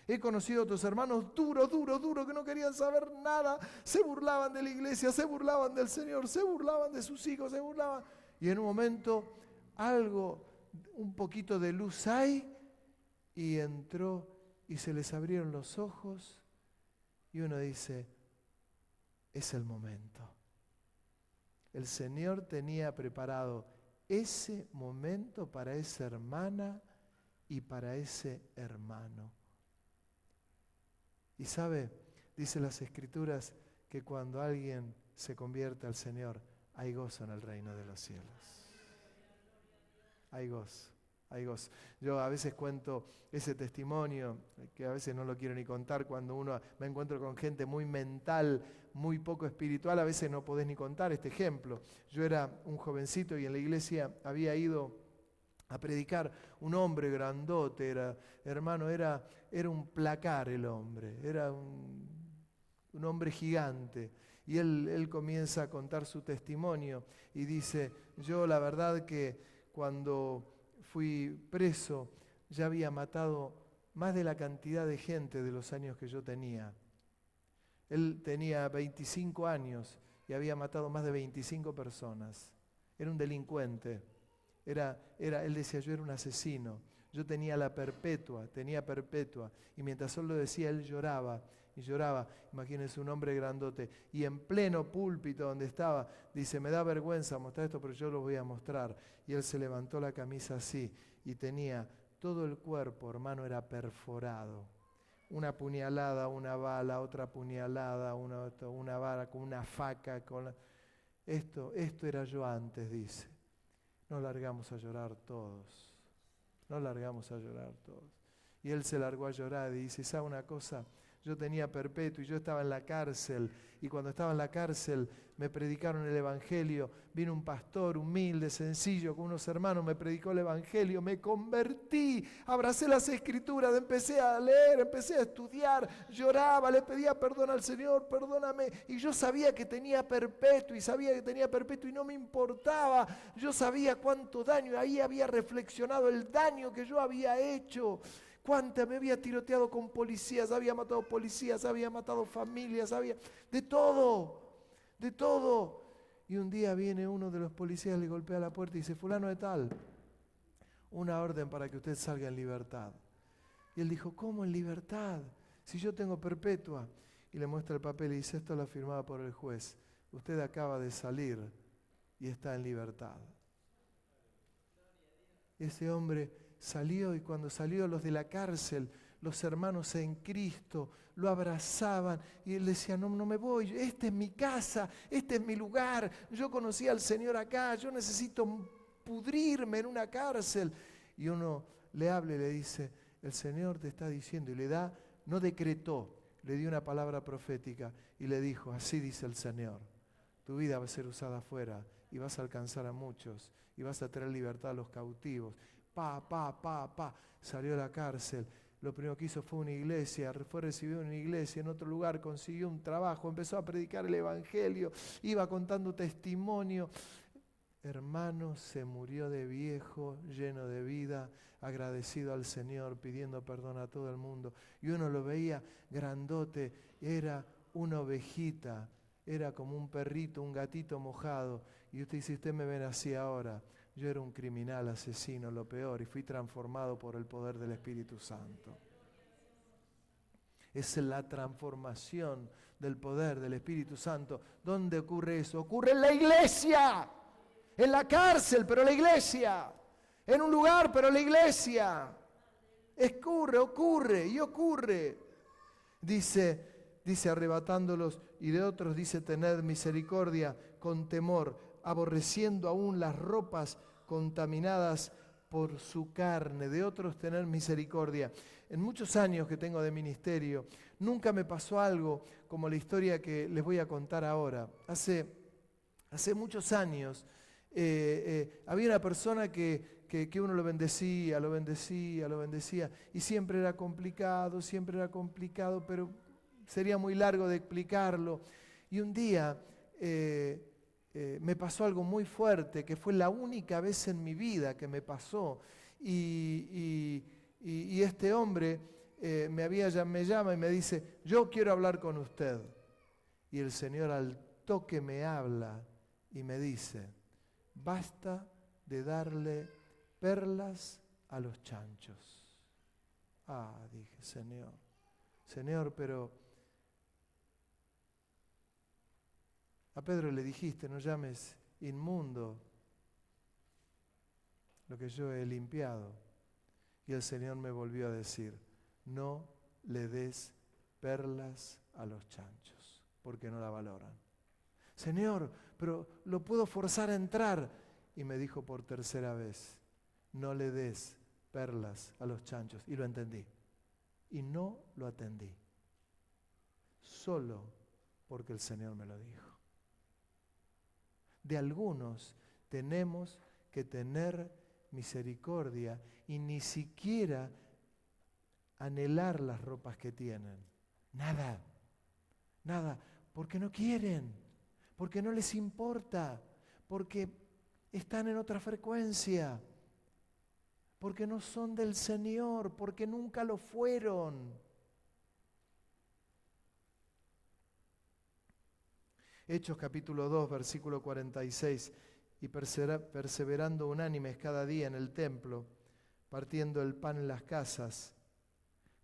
He conocido otros hermanos duros, que no querían saber nada, se burlaban de la iglesia, se burlaban del Señor, se burlaban de sus hijos, se burlaban. Y en un momento un poquito de luz hay, y entró y se les abrieron los ojos. Y uno dice, es el momento. el Señor tenía preparado ese momento para esa hermana y para ese hermano. Y sabe, dice las Escrituras, que cuando alguien se convierte al Señor, hay gozo en el reino de los cielos. Hay gozo, hay gozo. Yo a veces cuento ese testimonio, que a veces no lo quiero ni contar, cuando uno me encuentro con gente muy mental, muy poco espiritual, a veces no podés ni contar este ejemplo. Yo era un jovencito y en la iglesia había ido a predicar un hombre grandote, hermano, era un placar el hombre, era un hombre gigante. Y él comienza a contar su testimonio y dice, yo la verdad que cuando fui preso ya había matado más de la cantidad de gente de los años que yo tenía. Él tenía 25 años y había matado más de 25 personas. Era un delincuente. Él decía, yo era un asesino. Yo tenía perpetua. Y mientras él lo decía, él lloraba. Y lloraba, imagínense un hombre grandote. Y en pleno púlpito donde estaba, dice, me da vergüenza mostrar esto, pero yo lo voy a mostrar. Y él se levantó la camisa así y tenía todo el cuerpo, hermano, era perforado. Una puñalada, una bala, otra puñalada, una vara con una faca. Esto era yo antes, dice. Nos largamos a llorar todos. Nos largamos a llorar todos. Y él se largó a llorar y dice, ¿sabe una cosa? Yo tenía perpetuo y yo estaba en la cárcel. Y cuando estaba en la cárcel me predicaron el Evangelio. Vino un pastor humilde, sencillo, con unos hermanos, me predicó el Evangelio. Me convertí, abracé las Escrituras, empecé a leer, empecé a estudiar. Lloraba, le pedía perdón al Señor, perdóname. Y yo sabía que tenía perpetuo y no me importaba. Yo sabía cuánto daño, ahí había reflexionado el daño que yo había hecho. Cuánta me había tiroteado con policías, había matado familias, de todo. Y un día viene uno de los policías, le golpea la puerta y dice, fulano de tal, una orden para que usted salga en libertad. Y él dijo, ¿cómo en libertad? Si yo tengo perpetua. Y le muestra el papel y dice, esto lo firmaba por el juez. Usted acaba de salir y está en libertad. Y ese hombre salió, y cuando salió los de la cárcel, los hermanos en Cristo, lo abrazaban y él decía, no me voy, esta es mi casa, este es mi lugar, yo conocí al Señor acá, yo necesito pudrirme en una cárcel. Y uno le habla y le dice, el Señor te está diciendo, y le da, no decretó, le dio una palabra profética y le dijo, así dice el Señor, tu vida va a ser usada afuera y vas a alcanzar a muchos y vas a traer libertad a los cautivos. Salió de la cárcel. Lo primero que hizo fue una iglesia, fue recibido en una iglesia, en otro lugar, consiguió un trabajo, empezó a predicar el Evangelio, iba contando testimonio. Hermano, se murió de viejo, lleno de vida, agradecido al Señor, pidiendo perdón a todo el mundo. Y uno lo veía grandote, era una ovejita, era como un perrito, un gatito mojado. Y usted dice, usted me ven así ahora. Yo era un criminal, asesino, lo peor, y fui transformado por el poder del Espíritu Santo. Es la transformación del poder del Espíritu Santo. ¿Dónde ocurre eso? Ocurre en la iglesia, en la cárcel, pero la iglesia, en un lugar, pero la iglesia. Ocurre. Dice arrebatándolos, y de otros dice tened misericordia con temor, aborreciendo aún las ropas contaminadas por su carne, de otros tener misericordia. En muchos años que tengo de ministerio, nunca me pasó algo como la historia que les voy a contar ahora. Hace muchos años había una persona que uno lo bendecía, y siempre era complicado, pero sería muy largo de explicarlo. Y un día me pasó algo muy fuerte, que fue la única vez en mi vida que me pasó. Y este hombre me llama y me dice, yo quiero hablar con usted. Y el Señor al toque me habla y me dice, basta de darle perlas a los chanchos. Dije, Señor, pero a Pedro le dijiste, no llames inmundo lo que yo he limpiado. Y el Señor me volvió a decir, no le des perlas a los chanchos, porque no la valoran. Señor, pero lo puedo forzar a entrar. Y me dijo por tercera vez, no le des perlas a los chanchos. Y lo entendí. Y no lo atendí. Solo porque el Señor me lo dijo. De algunos tenemos que tener misericordia y ni siquiera anhelar las ropas que tienen. Nada, nada, porque no quieren, porque no les importa, porque están en otra frecuencia, porque no son del Señor, porque nunca lo fueron. Hechos capítulo 2, versículo 46, y perseverando unánimes cada día en el templo, partiendo el pan en las casas,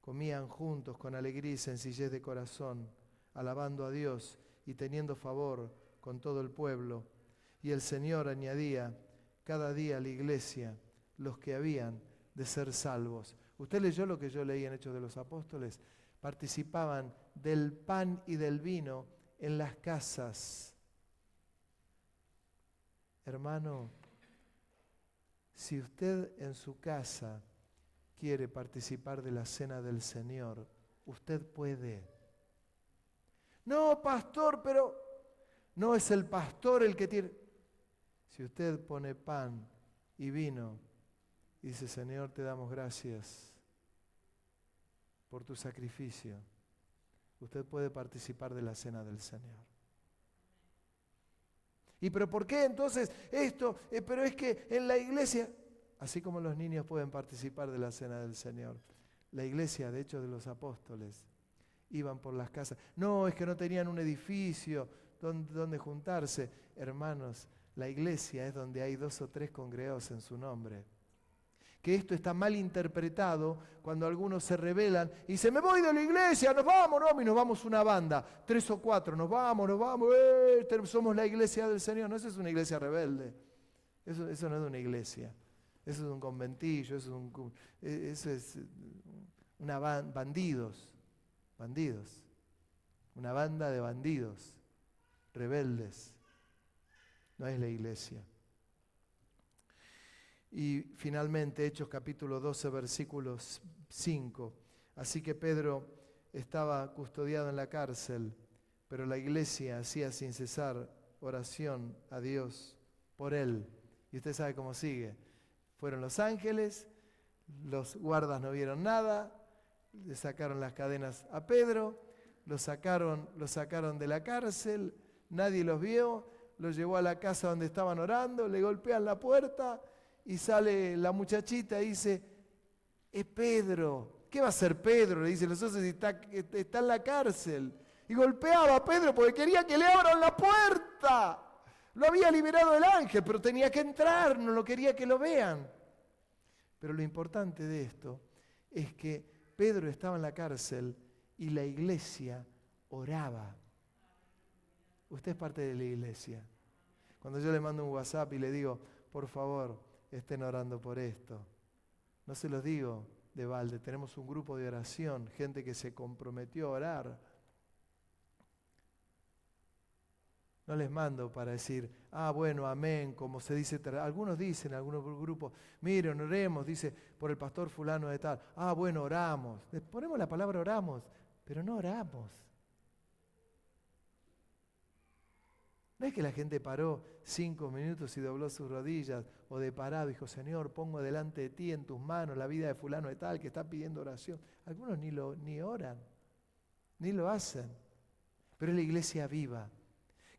comían juntos con alegría y sencillez de corazón, alabando a Dios y teniendo favor con todo el pueblo. Y el Señor añadía cada día a la iglesia los que habían de ser salvos. ¿Usted leyó lo que yo leí en Hechos de los Apóstoles? Participaban del pan y del vino en las casas. Hermano, si usted en su casa quiere participar de la cena del Señor, usted puede. No, pastor, pero no es el pastor el que tiene. Si usted pone pan y vino y dice, Señor, te damos gracias por tu sacrificio, usted puede participar de la cena del Señor. ¿Y pero por qué entonces esto? Pero es que en la iglesia, así como los niños pueden participar de la cena del Señor, la iglesia, de hecho, de los apóstoles, iban por las casas. No, es que no tenían un edificio donde juntarse. Hermanos, la iglesia es donde hay 2 o 3 congregados en su nombre. Que esto está mal interpretado cuando algunos se rebelan y dicen, me voy de la iglesia, nos vamos, ¿no? Y nos vamos una banda, 3 o 4, nos vamos, somos la iglesia del Señor. No, eso es una iglesia rebelde. Eso no es una iglesia. Eso es un conventillo, eso es una bandidos. Una banda de bandidos, rebeldes. No es la iglesia. Y finalmente, Hechos capítulo 12, versículo 5. Así que Pedro estaba custodiado en la cárcel, pero la iglesia hacía sin cesar oración a Dios por él. Y usted sabe cómo sigue. Fueron los ángeles, los guardas no vieron nada, le sacaron las cadenas a Pedro, lo sacaron de la cárcel, nadie los vio, los llevó a la casa donde estaban orando, le golpean la puerta y sale la muchachita y dice, es Pedro. ¿Qué va a hacer Pedro? Le dice, nosotros está en la cárcel. Y golpeaba a Pedro porque quería que le abran la puerta. Lo había liberado el ángel, pero tenía que entrar, no lo quería que lo vean. Pero lo importante de esto es que Pedro estaba en la cárcel y la iglesia oraba. Usted es parte de la iglesia. Cuando yo le mando un WhatsApp y le digo, por favor, estén orando por esto. No se los digo de balde, tenemos un grupo de oración, gente que se comprometió a orar. No les mando para decir, bueno, amén, como se dice, algunos dicen, algunos grupos, miren, oremos, dice, por el pastor fulano de tal. Bueno, oramos. Les ponemos la palabra oramos, pero no oramos. No es que la gente paró 5 minutos y dobló sus rodillas, o de parado dijo, Señor, pongo delante de ti en tus manos la vida de fulano de tal que está pidiendo oración. Algunos ni oran, ni lo hacen. Pero es la iglesia viva.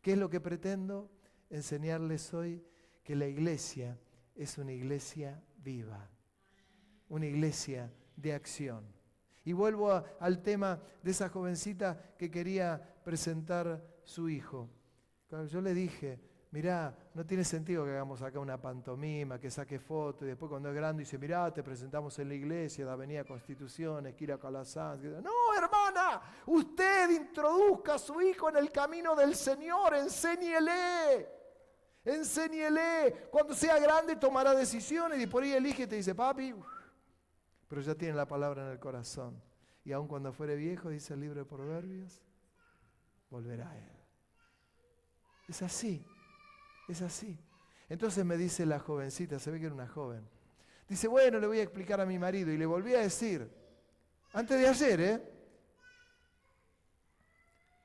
¿Qué es lo que pretendo? Enseñarles hoy que la iglesia es una iglesia viva, una iglesia de acción. Y vuelvo al tema de esa jovencita que quería presentar su hijo. Yo le dije, mirá, no tiene sentido que hagamos acá una pantomima, que saque fotos y después cuando es grande dice, mirá, te presentamos en la iglesia de Avenida Constitución, esquina Calasanz. No, hermana, usted introduzca a su hijo en el camino del Señor, enséñele. Enséñele. Cuando sea grande tomará decisiones y por ahí elige y te dice, papi, pero ya tiene la palabra en el corazón. Y aun cuando fuere viejo, dice el libro de Proverbios, volverá a él. Es así, es así. Entonces me dice la jovencita, se ve que era una joven. Dice, bueno, le voy a explicar a mi marido. Y le volví a decir, antes de ayer,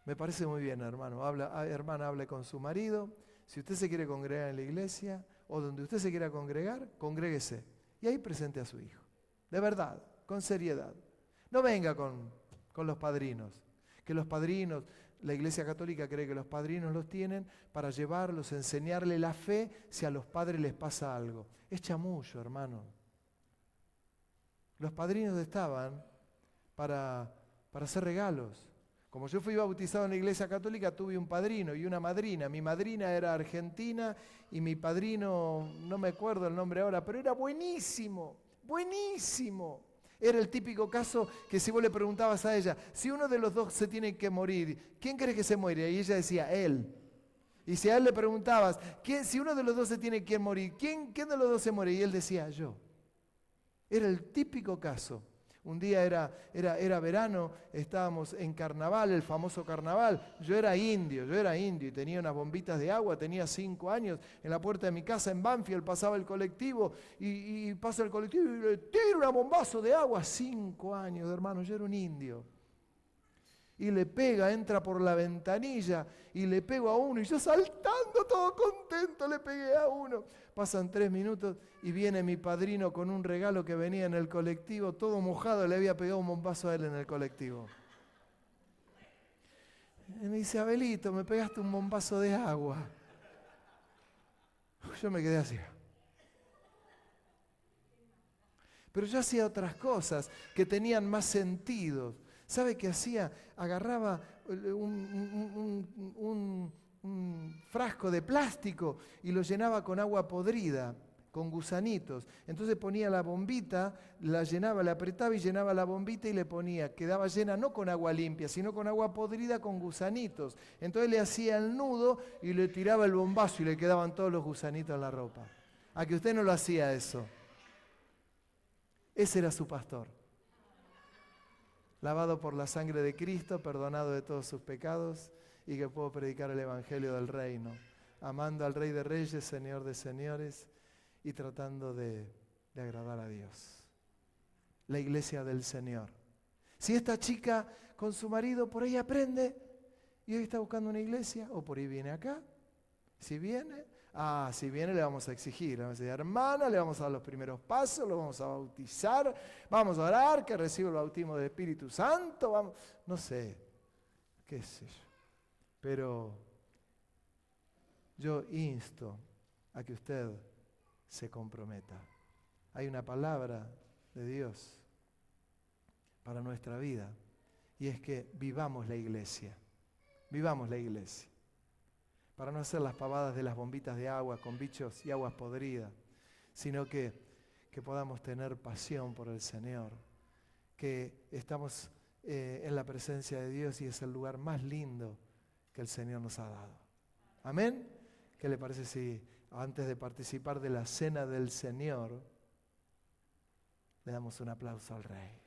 me parece muy bien, hermano. Hermana, hable con su marido. Si usted se quiere congregar en la iglesia o donde usted se quiera congregar, congréguese. Y ahí presente a su hijo. De verdad, con seriedad. No venga con los padrinos. Que los padrinos, la Iglesia Católica cree que los padrinos los tienen para llevarlos, enseñarle la fe si a los padres les pasa algo. Es chamullo, hermano. Los padrinos estaban para hacer regalos. Como yo fui bautizado en la Iglesia Católica, tuve un padrino y una madrina. Mi madrina era argentina y mi padrino, no me acuerdo el nombre ahora, pero era buenísimo, buenísimo. Era el típico caso que si vos le preguntabas a ella, si uno de los dos se tiene que morir, ¿quién crees que se muere? Y ella decía, él. Y si a él le preguntabas, si uno de los dos se tiene que morir, ¿quién de los dos se muere? Y él decía, yo. Era el típico caso. Un día era verano, estábamos en carnaval, el famoso carnaval. Yo era indio y tenía unas bombitas de agua, tenía 5 años. En la puerta de mi casa en Banfield pasaba el colectivo y pasa el colectivo y le tiro un bombazo de agua. 5 años, hermano, yo era un indio. Y le pega, entra por la ventanilla y le pego a uno y yo saltando todo contento le pegué a uno. Pasan 3 minutos y viene mi padrino con un regalo que venía en el colectivo, todo mojado, le había pegado un bombazo a él en el colectivo. Y me dice, Abelito, me pegaste un bombazo de agua. Yo me quedé así. Pero yo hacía otras cosas que tenían más sentido. ¿Sabe qué hacía? Agarraba un frasco de plástico y lo llenaba con agua podrida, con gusanitos. Entonces ponía la bombita, la llenaba, la apretaba y llenaba la bombita y le ponía. Quedaba llena no con agua limpia, sino con agua podrida con gusanitos. Entonces le hacía el nudo y le tiraba el bombazo y le quedaban todos los gusanitos en la ropa. ¿A que usted no lo hacía eso? Ese era su pastor. Lavado por la sangre de Cristo, perdonado de todos sus pecados y que puedo predicar el Evangelio del Reino, amando al Rey de Reyes, Señor de Señores y tratando de agradar a Dios. La iglesia del Señor. Si esta chica con su marido por ahí aprende y hoy está buscando una iglesia o por ahí viene acá, si viene le vamos a exigir, le vamos a decir, hermana, le vamos a dar los primeros pasos, lo vamos a bautizar, vamos a orar, que reciba el bautismo del Espíritu Santo, no sé, qué sé yo. Pero yo insto a que usted se comprometa. Hay una palabra de Dios para nuestra vida y es que vivamos la iglesia, para no hacer las pavadas de las bombitas de agua con bichos y aguas podridas, sino que podamos tener pasión por el Señor, que estamos en la presencia de Dios y es el lugar más lindo que el Señor nos ha dado. ¿Amén? ¿Qué le parece si antes de participar de la cena del Señor le damos un aplauso al Rey?